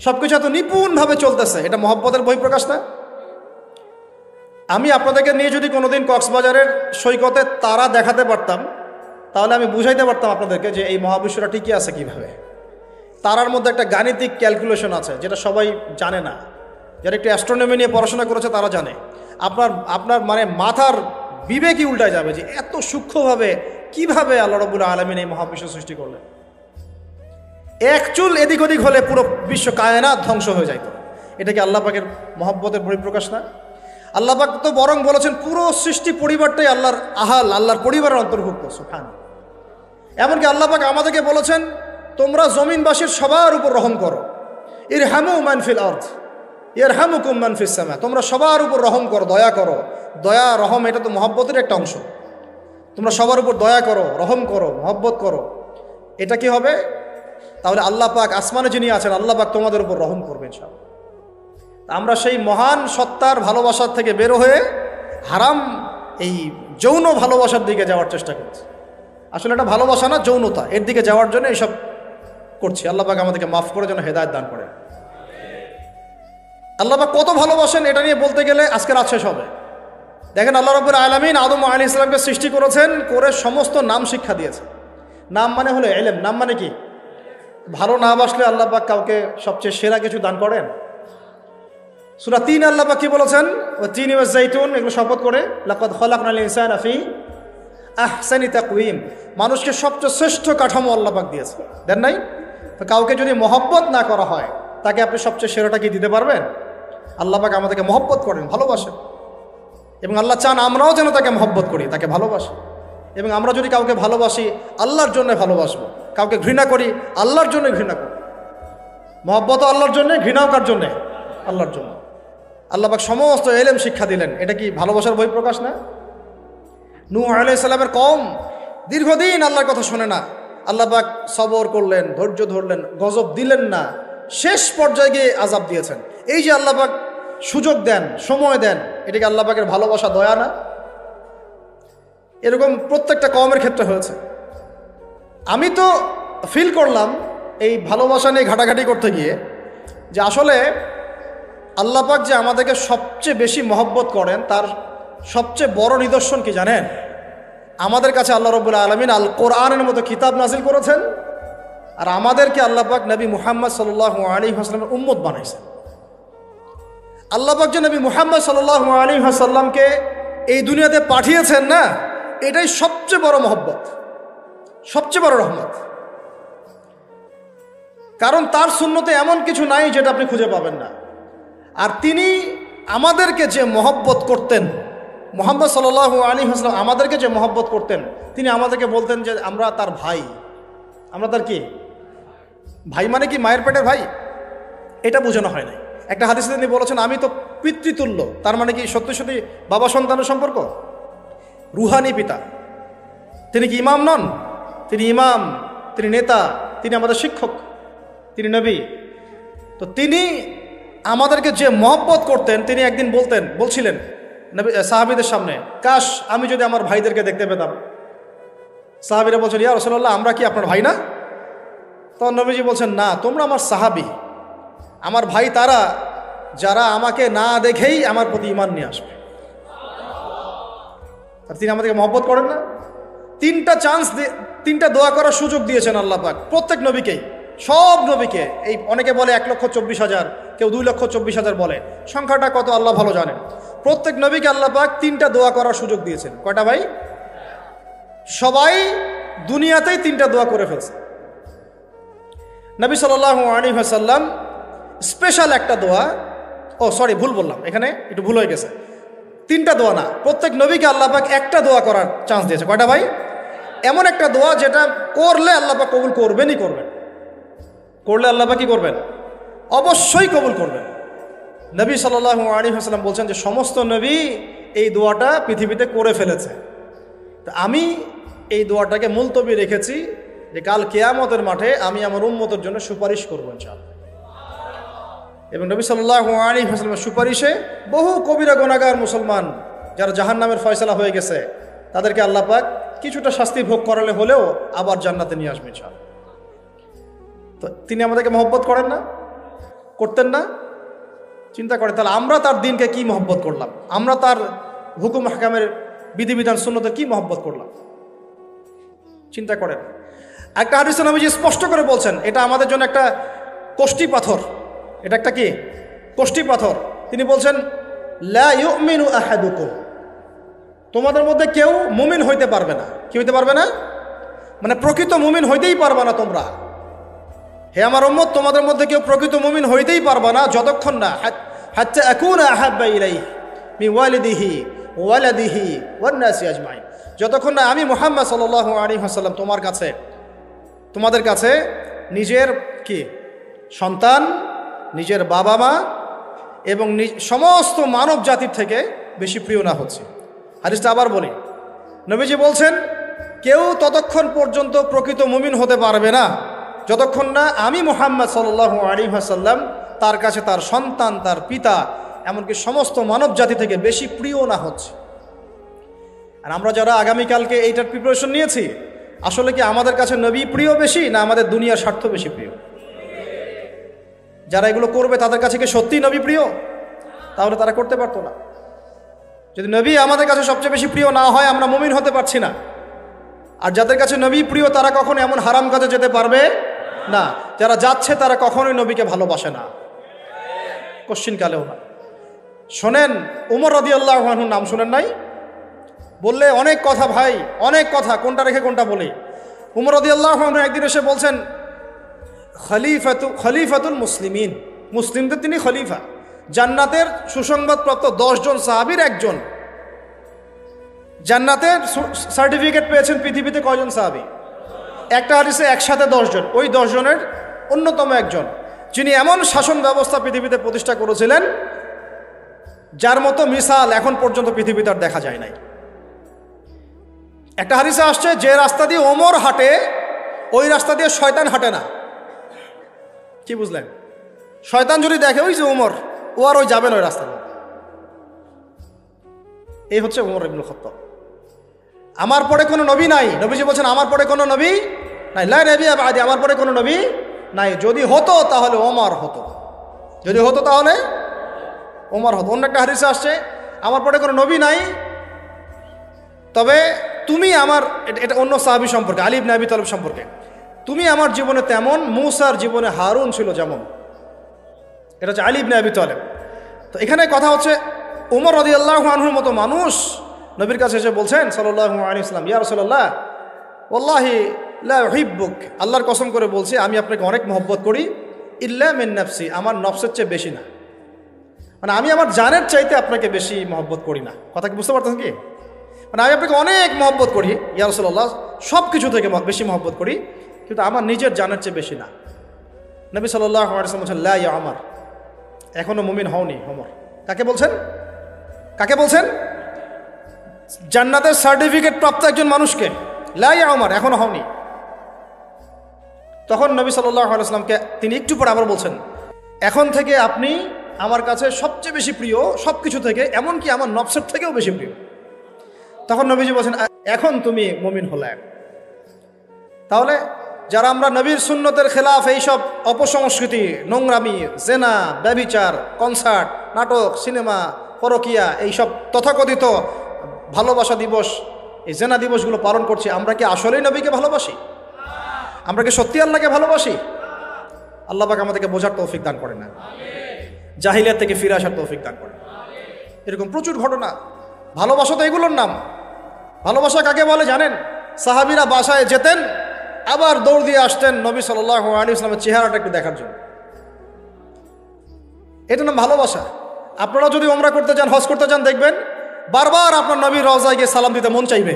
সব কিছু এত নিপুণভাবে চলতেছে, এটা মহব্বতের বহিঃপ্রকাশ না? আমি আপনাদেরকে নিয়ে যদি কোনোদিন কক্সবাজারের সৈকতে তারা দেখাতে পারতাম, তাহলে আমি বুঝাইতে পারতাম আপনাদেরকে যে এই মহাবিশ্বটা টিকে আছে কিভাবে। তারার মধ্যে একটা গাণিতিক ক্যালকুলেশন আছে যেটা সবাই জানে না। যারা একটু অ্যাস্ট্রোনমি নিয়ে পড়াশোনা করেছে তারা জানে। আপনার মানে মাথার বিবেকই উল্টায় যাবে যে এত সূক্ষ্মভাবে কিভাবে আল্লাহ রাব্বুল আলামিন এই মহাবিশ্ব সৃষ্টি করলেন। এক চুল এদিক ওদিক হলে পুরো বিশ্ব কায়নাত ধ্বংস হয়ে যাইত। এটা কি আল্লাহ পাকের মহব্বতের বহিঃপ্রকাশ না? আল্লাহ পাক তো বরং বলেছেন পুরো সৃষ্টি পরিবারটাই আল্লাহর আহাল, আল্লাহর পরিবারের অন্তর্ভুক্ত। সুবহান। এমনকি আল্লাহ পাক আমাদেরকে বলেছেন তোমরা জমিনবাসীর সবার উপর রহম করো। ইরহামু মান ফিল আরদ ইয়ারহামুকুম মান ফিস সামা, তোমরা সবার উপর রহম করো, দয়া করো। দয়া রহম এটা তো মহব্বতের একটা অংশ। তোমরা সবার উপর দয়া করো, রহম করো, মহব্বত করো। এটা কি হবে? তাহলে আল্লাহ পাক আসমানে যিনি আছেন আল্লাহ পাক তোমাদের উপর রহম করবেন ইনশাআল্লাহ। আমরা সেই মহান সত্তার ভালোবাসার থেকে বের হয়ে হারাম এই যৌন ভালোবাসার দিকে যাওয়ার চেষ্টা করছি। আসলে এটা ভালোবাসা না, যৌনতা, এর দিকে যাওয়ার জন্য এইসব করছি। আল্লাহ পাক আমাদেরকে মাফ করে যেন হেদায়েত দান করেন। আল্লাহ পাক কত ভালোবাসেন এটা নিয়ে বলতে গেলে আজকে রাত শেষ হবে। দেখেন আল্লাহ রাব্বুল আলামিন আদম আলাইহিস সালামকে সৃষ্টি করেছেন, করে সমস্ত নাম শিক্ষা দিয়েছেন। নাম মানে হলো ইলম। নাম মানে কি? ভালো না বাসলে আল্লাহ পাক কাউকে সবচেয়ে সেরা কিছু দান করেন? সূরা ৩ আল্লাহ পাক কি বলেছেন? ওয়া তিন ওয়া জাইতুন, এগুলো শপথ করে লাকাদ খালাকনাল ইনসানা ফি আহসানি তাকওয়িম, মানুষকে সবচেয়ে শ্রেষ্ঠ কাঠামো আল্লাহ পাক দিয়েছে, দেন নাই? তো কাউকে যদি মহব্বত না করা হয় তাকে আপনি সবচেয়ে সেরাটা কি দিতে পারবেন? আল্লাহ পাক আমাদেরকে মহব্বত করেন, ভালোবাসেন, এবং আল্লাহ চান আমরাও যেন তাকে মহব্বত করি, তাকে ভালোবাসি। এবং আমরা যদি কাউকে ভালোবাসি আল্লাহর জন্য ভালোবাসবো, কাউকে ঘৃণা করি আল্লাহর জন্য ঘৃণা করি। মহব্বত আল্লাহর জন্য, ঘৃণাও কার জন্যে? আল্লাহর জন্য। আল্লাহ পাক সমস্ত ইলম শিক্ষা দিলেন, এটা কি ভালোবাসার বহিঃপ্রকাশ না? নূহ আলাইহিস সালামের কওম দীর্ঘদিন আল্লাহর কথা শোনে না, আল্লাহ পাক সবর করলেন, ধৈর্য ধরলেন, গজব দিলেন না, শেষ পর্যায়ে গিয়ে আযাব দিয়েছেন। এই যে আল্লাহ পাক সুযোগ দেন, সময় দেন, এটা কি আল্লাহ পাকের ভালোবাসা, দয়া না? এরকম প্রত্যেকটা কওমের ক্ষেত্রে হয়েছে। আমি তো ফিল করলাম এই ভালোবাসা নিয়ে ঘাটাঘাটি করতে গিয়ে যে আসলে আল্লাহ পাক যে আমাদেরকে সবচেয়ে বেশি মহব্বত করেন তার সবচেয়ে বড় নিদর্শন কি জানেন? আমাদের কাছে আল্লাহ রাব্বুল আলামিন আল কোরআনের মতো কিতাব নাজিল করেছেন, আর আমাদেরকে আল্লাহ পাক নবী মুহাম্মদ সাল্লাল্লাহু আলাইহি ওয়াসাল্লামের উম্মত বানাইছেন। আল্লাহ পাক যে নবী মুহাম্মদ সাল্লাল্লাহু আলাইহি ওয়াসাল্লামকে এই দুনিয়াতে পাঠিয়েছেন না, এটাই সবচেয়ে বড় মহব্বত, সবচেয়ে বড় রহমত। কারণ তার সুন্নতে এমন কিছু নাই যেটা আপনি খুঁজে পাবেন না। আর তিনি আমাদেরকে যে মহব্বত করতেন, মুহাম্মদ সাল্লাল্লাহু আলাইহি ওয়াসাল্লাম আমাদেরকে যে মহব্বত করতেন, তিনি আমাদেরকে বলতেন যে আমরা তার ভাই। আমরা তার কি ভাই? মানে কি মায়ের পেটের ভাই? এটা বোঝানো হয় নাই। একটা হাদিসে তিনি বলেছেন আমি তো পিতৃতুল্য, তার মানে কি সত্যি সত্যি বাবা সন্তানের সম্পর্ক? রুহানি পিতা। তিনি কি ইমাম নন? তিনি ইমাম, তিনি নেতা, তিনি আমাদের শিক্ষক, তিনি নবী। তো তিনি আমাদেরকে যে মহব্বত করতেন, তিনি একদিন বলছিলেন নবী সাহাবীদের সামনে, কাশ আমি যদি আমার ভাইদেরকে দেখতে পেতাম। সাহাবীরা বলছেন ইয়া রাসূলুল্লাহ আমরা কি আপনার ভাই না? তখন নবীজি বলছেন না, তোমরা আমার সাহাবী, আমার ভাই তারা যারা আমাকে না দেখেই আমার প্রতি ঈমান নিয়ে আসবে। আর তিনি আমাদেরকে মহব্বত করেন না? তিনটা দোয়া করার সুযোগ দিয়েছেন আল্লাহ পাক প্রত্যেক নবীকেই, সব নবীকে। এই অনেকে বলে 1,24,000, কেউ 2,24,000 বলে, সংখ্যাটা কত আল্লাহ ভালো জানেন। প্রত্যেক নবীকে আল্লাহ পাক 3টা দোয়া করার সুযোগ দিয়েছেন। কয়টা ভাই? সবাই দুনিয়াতেই 3টা দোয়া করে ফেলছে। নবী সাল্লাল্লাহু আলাইহি ওয়াসাল্লাম স্পেশাল একটা দোয়া, ভুল বললাম, এখানে একটু ভুল হয়ে গেছে। 3টা দোয়া না, প্রত্যেক নবীকে আল্লাহ পাক একটা দোয়া করার চান্স দিয়েছে। কয়টা ভাই? এমন একটা দোয়া যেটা করলে আল্লাহ পাক কবুল করবেনই করবেন। করলে আল্লাহ পাক কি করবেন? অবশ্যই কবুল করবেন। নবী সাল্লাল্লাহু আলাইহি ওয়াসাল্লাম বলছেন যে সমস্ত নবী এই দোয়াটা পৃথিবীতে করে ফেলেছে, তো আমি এই দোয়াটাকে মুলতবি রেখেছি যে কাল কিয়ামতের মাঠে আমি আমার উম্মতের জন্য সুপারিশ করবো ইনশাআল্লাহ। এবং নবী সাল্লাল্লাহু আলাইহি ওয়াসাল্লামের সুপারিশে বহু কবিরা গুনাহগার মুসলমান যারা জাহান্নামের ফয়সালা হয়ে গেছে তাদেরকে আল্লাহ পাক কিছুটা শাস্তি ভোগ করালে হলেও আবার জান্নাতে নিয়ে আসবে ইনশাআল্লাহ। তো তিনি আমাদেরকে মহব্বত করেন না? করতেন না? চিন্তা করে তাহলে আমরা তার দিনকে কি মহব্বত করলাম, আমরা তার হুকুম হাকামের বিধিবিধান সুন্নতের কি মহব্বত করলাম, চিন্তা করেন। একটা হাদিসে নবীজি স্পষ্ট করে বলছেন এটা আমাদের জন্য একটা কষ্টি পাথর। এটা একটা কি কষ্টি পাথর। তিনি বলছেন লা ইউমিনু আহাদুকুম, তোমাদের মধ্যে কেউ মুমিন হইতে পারবে না। কি হইতে পারবে না? মানে প্রকৃত মুমিন হইতেই পারবে না তোমরা। হে আমার উম্মত, তোমাদের মধ্যে কেউ প্রকৃত মুমিন হইতেই পারবে না যতক্ষণ না হাত্তা আকুনা আহাব্বা ইলাইহি মিন ওয়ালিদিহি ওয়ালাদিহি ওয়ান নাসি আজমাইন, যতক্ষণ না আমি মুহাম্মদ সাল্লাল্লাহু আলাইহি ওয়াসাল্লাম তোমাদের কাছে নিজের কি সন্তান, নিজের বাবা মা এবং সমস্ত মানব জাতির থেকে বেশি প্রিয় না হচ্ছে। হাদিসটা আবার বলি, নবীজি বলছেন কেউ ততক্ষণ পর্যন্ত প্রকৃত মুমিন হতে পারবে না যতক্ষণ না আমি মুহাম্মদ সাল্লাল্লাহু আলাইহি ওয়াসাল্লাম তার কাছে তার সন্তান, তার পিতা, এমনকি সমস্ত মানব জাতি থেকে বেশি প্রিয় না হচ্ছে। আর আমরা যারা আগামীকালকে এইটার প্রিপারেশন নিয়েছি, আসলে কি আমাদের কাছে নবী প্রিয় বেশি না আমাদের দুনিয়ার স্বার্থ বেশি প্রিয়? যারা এগুলো করবে তাদের কাছে কি সত্যিই নবী প্রিয়? তাহলে তারা করতে পারতো না। যদি নবী আমাদের কাছে সবচেয়ে বেশি প্রিয় না হয়, আমরা মুমিন হতে পারছি না। আর যাদের কাছে নবী প্রিয় তারা কখনো এমন হারাম কাজে যেতে পারবে না। যারা যাচ্ছে তারা কখনোই নবীকে ভালোবাসে না, কোশ্চিনকালেও না। শোনেন, উমর রাদিয়াল্লাহু আনহুর নাম শুনেন নাই? বললে অনেক কথা ভাই, অনেক কথা, কোনটা রেখে কোনটা বলি। উমর রাদিয়াল্লাহু আনহু একদিন এসে বলছেন খলিফাতুল মুসলিমিন, মুসলিমদের তিনি খলিফা, জান্নাতের সুসংবাদপ্রাপ্ত 10 জন সাহাবীর একজন। জান্নাতের সার্টিফিকেট পেয়েছেন পৃথিবীতে কয়জন সাহাবী? একটা হাদিসে একসাথে 10 জন, ওই 10 জনের অন্যতম একজন, যিনি এমন শাসন ব্যবস্থা পৃথিবীতে প্রতিষ্ঠা করেছিলেন যার মতো মিসাল এখন পর্যন্ত পৃথিবীতে আর দেখা যায় নাই। একটা হাদিসে আসছে যে রাস্তা দিয়ে ওমর হাঁটে ওই রাস্তা দিয়ে শয়তান হাঁটে না। কি বুঝলেন? শয়তান যদি দেখে ওই যে ওমর, ও আর ওই যাবে না ওই রাস্তা। এই হচ্ছে ওমর ইবনুল খাত্তাব। আমার পরে কোনো নবী নাই, নবীজি বলছেন আমার পরে কোনো নবী নাই, লা নবী বাদি, আমার পরে কোনো নবী নাই। যদি হতো তাহলে ওমর হতো, যদি হতো তাহলে ওমর হতো। অন্য একটা হাদিসে আসছে আমার পরে কোনো নবী নাই, তবে তুমি আমার, এটা অন্য সাহাবী সম্পর্কে, আলী ইবনে আবি তালিব সম্পর্কে, তুমি আমার জীবনে তেমন মূসার জীবনে হারুন ছিল যেমন। এটা হচ্ছে আলী ইবনে আবি তালিব। তো এখানে কথা হচ্ছে উমর রাদিয়াল্লাহু আনহুর মতো মানুষ নবীর কাছে এসে বলছেন সাল্লাল্লাহু আলাইহি ওয়াসাল্লাম, ইয়া রাসূলুল্লাহ ওয়াল্লাহি লা উহিব্বুক, আল্লাহর কসম করে বলছি আমি আপনাকে অনেক মহব্বত করি, ইল্লা মিন নাফসি, আমার নফসের চেয়ে বেশি না। মানে আমি আমার জানের চাইতে আপনাকে বেশি মহব্বত করি না। কথা কি বুঝতে পারতেছেন কি? মানে আমি আপনাকে অনেক মহব্বত করি ইয়া রাসূলুল্লাহ, সব কিছু থেকে বেশি মহব্বত করি, কিন্তু আমার নিজের জানের চেয়ে বেশি না। নবী সাল্লাল্লাহু আলাইহি ওয়াসাল্লাম বলছেন লা ইয়া ওমর, এখনো মুমিন হওনি ওমর। কাকে বলছেন? কাকে বলছেন? জান্নাতের সার্টিফিকেট প্রাপ্ত একজন মানুষকে। লা ইয়া ওমর, এখনো হওনি। তখন নবী সাল্লাল্লাহু আলাইহি ওয়াসাল্লামকে তিনি একটু পরে আবার বলছেন, এখন থেকে আপনি আমার কাছে সবচেয়ে বেশি প্রিয় সব কিছু থেকে, এমনকি আমার নফসের থেকেও বেশি প্রিয়। তখন নবীজি বলছেন এখন তুমি মুমিন হলে। তাহলে যারা আমরা নবীর সুন্নতের খেলাফ এইসব অপসংস্কৃতি, নোংরামি, জেনা, ব্যভিচার, কনসার্ট, নাটক, সিনেমা, পরকিয়া, এইসব তথাকথিত ভালোবাসা দিবস, এই জেনা দিবসগুলো পালন করছি, আমরা কি আসলেই নবীকে ভালোবাসি? আমরা কি সত্যি আল্লাহকে ভালোবাসি? আল্লাহ পাক আমাদেরকে বোঝার তৌফিক দান করে না, জাহিলিয়াত থেকে ফিরে আসার তৌফিক দান করে। এরকম প্রচুর ঘটনা। ভালোবাসা তো এগুলোর নাম। ভালোবাসা কাকে বলে জানেন? সাহাবীরা বাসায় যেতেন, আবার দৌড় দিয়ে আসতেন নবী সাল্লাল্লাহু আলাইহি ওয়াসাল্লামের চেহারাটা একটু দেখার জন্য। এটা না ভালোবাসা। আপনারা যদি ওমরা করতে যান, হজ করতে যান, দেখবেন বারবার আপনার নবীর রওজায় গিয়ে সালাম দিতে মন চাইবে,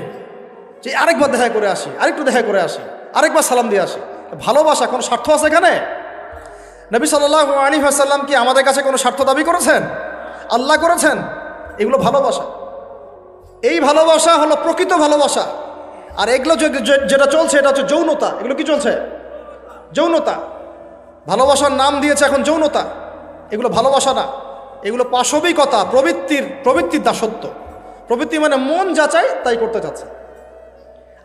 যে আরেকবার দেখা করে আসি, আরেকটু দেখা করে আসি, আরেকবার সালাম দিয়ে আসি। ভালোবাসা, কোনো স্বার্থ আছে এখানে? নবী সাল্লাল্লাহু আলাইহি ওয়াসাল্লাম কি আমাদের কাছে কোনো স্বার্থ দাবি করেছেন? আল্লাহ করেছেন। এগুলো ভালোবাসা। এই ভালোবাসা হলো প্রকৃত ভালোবাসা। আর এগুলো যেটা চলছে এটা হচ্ছে যৌনতা। এগুলো কি চলছে? যৌনতা। ভালোবাসার নাম দিয়েছে এখন যৌনতা। এগুলো ভালোবাসা না, এগুলো পাশবিকতা, প্রবৃত্তির দাসত্ব। প্রবৃত্তি মানে মন যা চাই তাই করতে চাচ্ছে।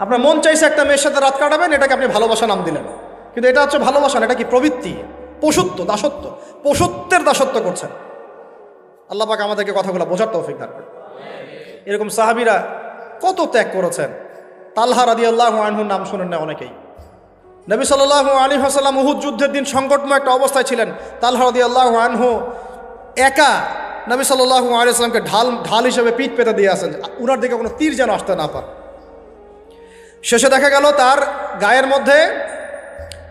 আপনার মন চাইছে একটা মেয়ের সাথে রাত কাটাবেন, এটাকে আপনি ভালোবাসা নাম দিলেন, কিন্তু এটা হচ্ছে ভালোবাসা না, এটা কি প্রবৃত্তি, পশুত্ব, দাসত্ব, পশুত্বের দাসত্ব করছেন। আল্লাহ পাক আমাদেরকে কথাগুলো বোঝার তৌফিক দান করেন। এরকম সাহাবীরা কত ত্যাগ করেছেন। তালহা রাদিয়াল্লাহু আনহুর নাম শুনেন না অনেকেই। নবী সাল্লাল্লাহু আলাইহি ওয়াসাল্লাম উহুদ যুদ্ধের দিন সংকটময় একটা অবস্থায় ছিলেন। তালহা রাদিয়াল্লাহু আনহু একা নবী সাল্লাল্লাহু আলাইহি ওয়াসাল্লামকে ঢাল হিসেবে পিঠ পেতে দিয়ে আসেন, উনার দিকে কোনো তীর যেন আসতে না পারে। শেষে দেখা গেল তার গায়ের মধ্যে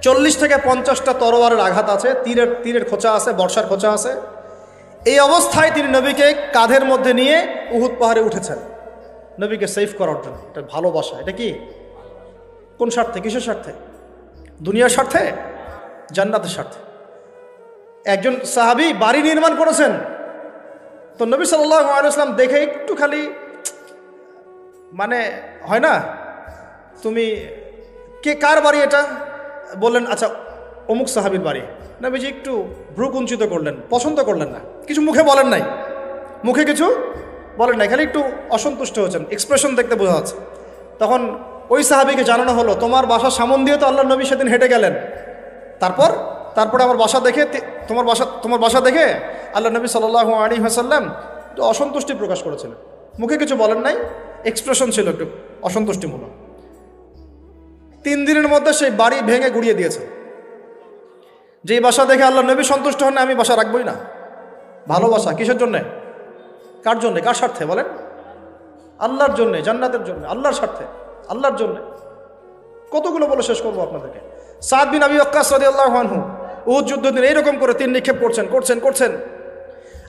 40 থেকে 50টা তরোয়ারের আঘাত আছে, তীরের খোঁচা আছে, বর্ষার খোঁচা আছে। এই অবস্থায় তিনি নবীকে কাঁধের মধ্যে নিয়ে উহুদ পাহাড়ে উঠেছেন নবীকে সেভ করার জন্য। এটা ভালোবাসা। এটা কি? কোন স্বার্থে? কিসের স্বার্থে? দুনিয়ার স্বার্থে? জান্নাতের স্বার্থে। একজন সাহাবী বাড়ি নির্মাণ করেছেন, তো নবী সাল্লাল্লাহু আলাইহি ওয়াসাল্লাম দেখে একটু খালি মানে হয় না, তুমি কে, কার বাড়ি এটা? বললেন আচ্ছা অমুক সাহাবীর বাড়ি। নবীজি একটু ভ্রু কুঞ্চিত করলেন, পছন্দ করলেন না, কিছু মুখে বলেন নাই, মুখে কিছু বলেন নাই, খালি একটু অসন্তুষ্ট হয়েছেন, এক্সপ্রেশন দেখতে বোঝা যাচ্ছে। তখন ওই সাহাবীকে জানানো হলো, তোমার বাসার সামন দিয়ে তো আল্লাহর নবী সেদিন হেঁটে গেলেন, তারপরে আমার বাসা দেখে, তোমার বাসা দেখে আল্লাহ নবী সাল্লাল্লাহু আলাইহি ওয়াসাল্লাম একটু অসন্তুষ্টি প্রকাশ করেছিলেন, মুখে কিছু বলেন নাই, এক্সপ্রেশন ছিল একটু অসন্তুষ্টিমূলক। 3 দিনের মধ্যে সেই বাড়ি ভেঙে গুড়িয়ে দিয়েছে। যেই বাসা দেখে আল্লাহ নবী সন্তুষ্ট হন না, আমি বাসা রাখবই না। ভালোবাসা কিসের জন্যে? কার জন্যে? কার স্বার্থে বলেন? আল্লাহর জন্যে, জান্নাতের জন্য, আল্লাহর স্বার্থে, আল্লাহর জন্যে। কতগুলো বলে শেষ করবো আপনাদেরকে। সাদ বিন আবি ওয়াক্কাস রাদিয়াল্লাহু আনহু উহুদ যুদ্ধের দিন এইরকম করে তীর নিক্ষেপ করছেন।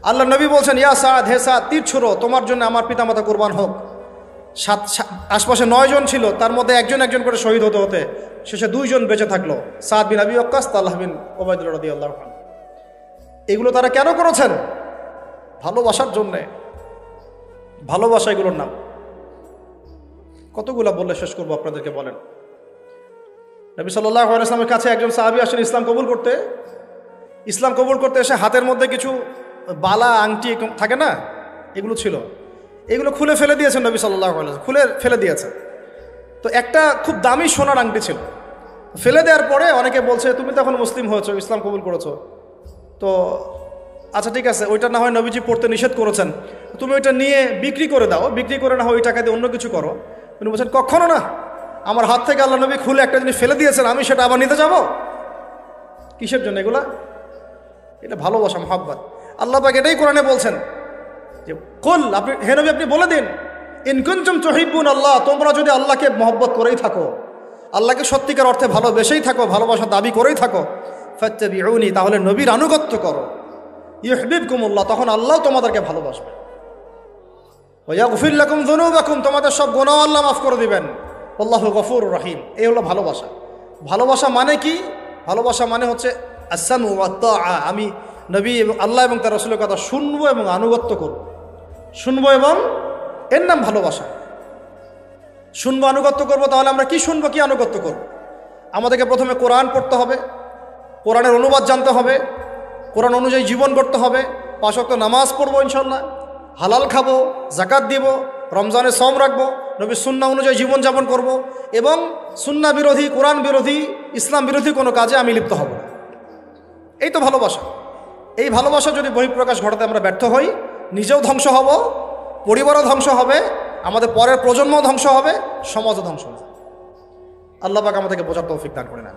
আল্লাহ নবী বলছেন, ইয়া সাদ, হে সাদ, তীর ছুড়ো, তোমার জন্য আমার পিতামাতা কুরবান হোক। আশপাশে 9 জন ছিল, তার মধ্যে একজন করে শহীদ হতে শেষে 2 জন বেঁচে থাকলো, সাদ বিন আবি ওয়াক্কাস, তালহা বিন উবাইদুল্লাহ রাদিয়াল্লাহু আনহু। এগুলো তারা কেন করেছেন? ভালোবাসার জন্যে। ভালোবাসা এগুলোর নাম। কতগুলো বললে শেষ করবো আপনাদেরকে বলেন। নবী সাল্লাল্লাহু আলাইহি ওয়াসাল্লামের কাছে একজন সাহাবী আসেন ইসলাম কবুল করতে এসে হাতের মধ্যে কিছু বালা আংটি থাকে না, এগুলো ছিল, এগুলো খুলে ফেলে দিয়েছেন নবী সাল্লাল্লাহু আলাইহি ওয়াসাল্লাম, খুলে ফেলে দিয়েছেন। তো একটা খুব দামি সোনার আংটি ছিল, ফেলে দেওয়ার পরে অনেকে বলছে, তুমি তো এখন মুসলিম হয়েছো, ইসলাম কবুল করেছো, তো আচ্ছা ঠিক আছে, ওইটা না হয় নবীজি পড়তে নিষেধ করেছেন, তুমি ওইটা নিয়ে বিক্রি করে দাও, বিক্রি করে না হয় ওই টাকা দিয়ে অন্য কিছু করো। উনি বলছেন, কখনো না, আমার হাত থেকে আল্লাহ নবী খুলে একটা জিনিস ফেলে দিয়েছেন, আমি সেটা আবার নিতে যাব? কিসের জন্য এগুলা? এটা ভালোবাসা, মহব্বত। আল্লাহ পাক এটাই কোরআনে বলছেন যে কুল, আপনি হে নবী আপনি বলে দিন, ইন কুনতুম তুহিব্বুন আল্লাহ, তোমরা যদি আল্লাহকে মহব্বত করেই থাকো, আল্লাহকে সত্যিকার অর্থে ভালোবেসেই থাকো, ভালোবাসা দাবি করেই থাকো, ফাত্তাবিউনি, তাহলে নবীর আনুগত্য করো, ইউহিব্বুকুমুল্লাহ, তখন আল্লাহ তোমাদেরকে ভালোবাসবে, ওয়া ইয়াগফির লাকুম যুনুবাকুম, তোমাদের সব গুনাহ আল্লাহ মাফ করে দিবেন, আল্লাহু গফুরুর রহিম। এই হলো ভালোবাসা। ভালোবাসা মানে কি? ভালোবাসা মানে হচ্ছে আসসামু ওয়া তাআ, আমি নবী এবং আল্লাহ এবং তার রাসূলের কথা শুনবো এবং আনুগত্য করব, শুনবো এবং এর নাম ভালোবাসা। শুনবো, আনুগত্য করব, তাহলে আমরা কি শুনবো, কি আনুগত্য করব? আমাদেরকে প্রথমে কোরআন পড়তে হবে, কোরআনের অনুবাদ জানতে হবে, কোরআন অনুযায়ী জীবন করতে হবে, 5 ওয়াক্ত নামাজ পড়বো ইনশাল্লাহ, হালাল খাবো, যাকাত দিব, রমজানে সওম রাখবো, নবীর সুন্নাহ অনুযায়ী জীবনযাপন করব, এবং সুন্নাহ বিরোধী, কোরআন বিরোধী, ইসলাম বিরোধী কোনো কাজে আমি লিপ্ত হব না। এই তো ভালোবাসা। এই ভালোবাসা যদি বহিঃপ্রকাশ ঘটাতে আমরা ব্যর্থ হই, নিজেও ধ্বংস হব, পরিবারও ধ্বংস হবে, আমাদের পরের প্রজন্মও ধ্বংস হবে, সমাজও ধ্বংস হবে। আল্লাহ পাক আমাদেরকে বোঝার তৌফিক দান করে না।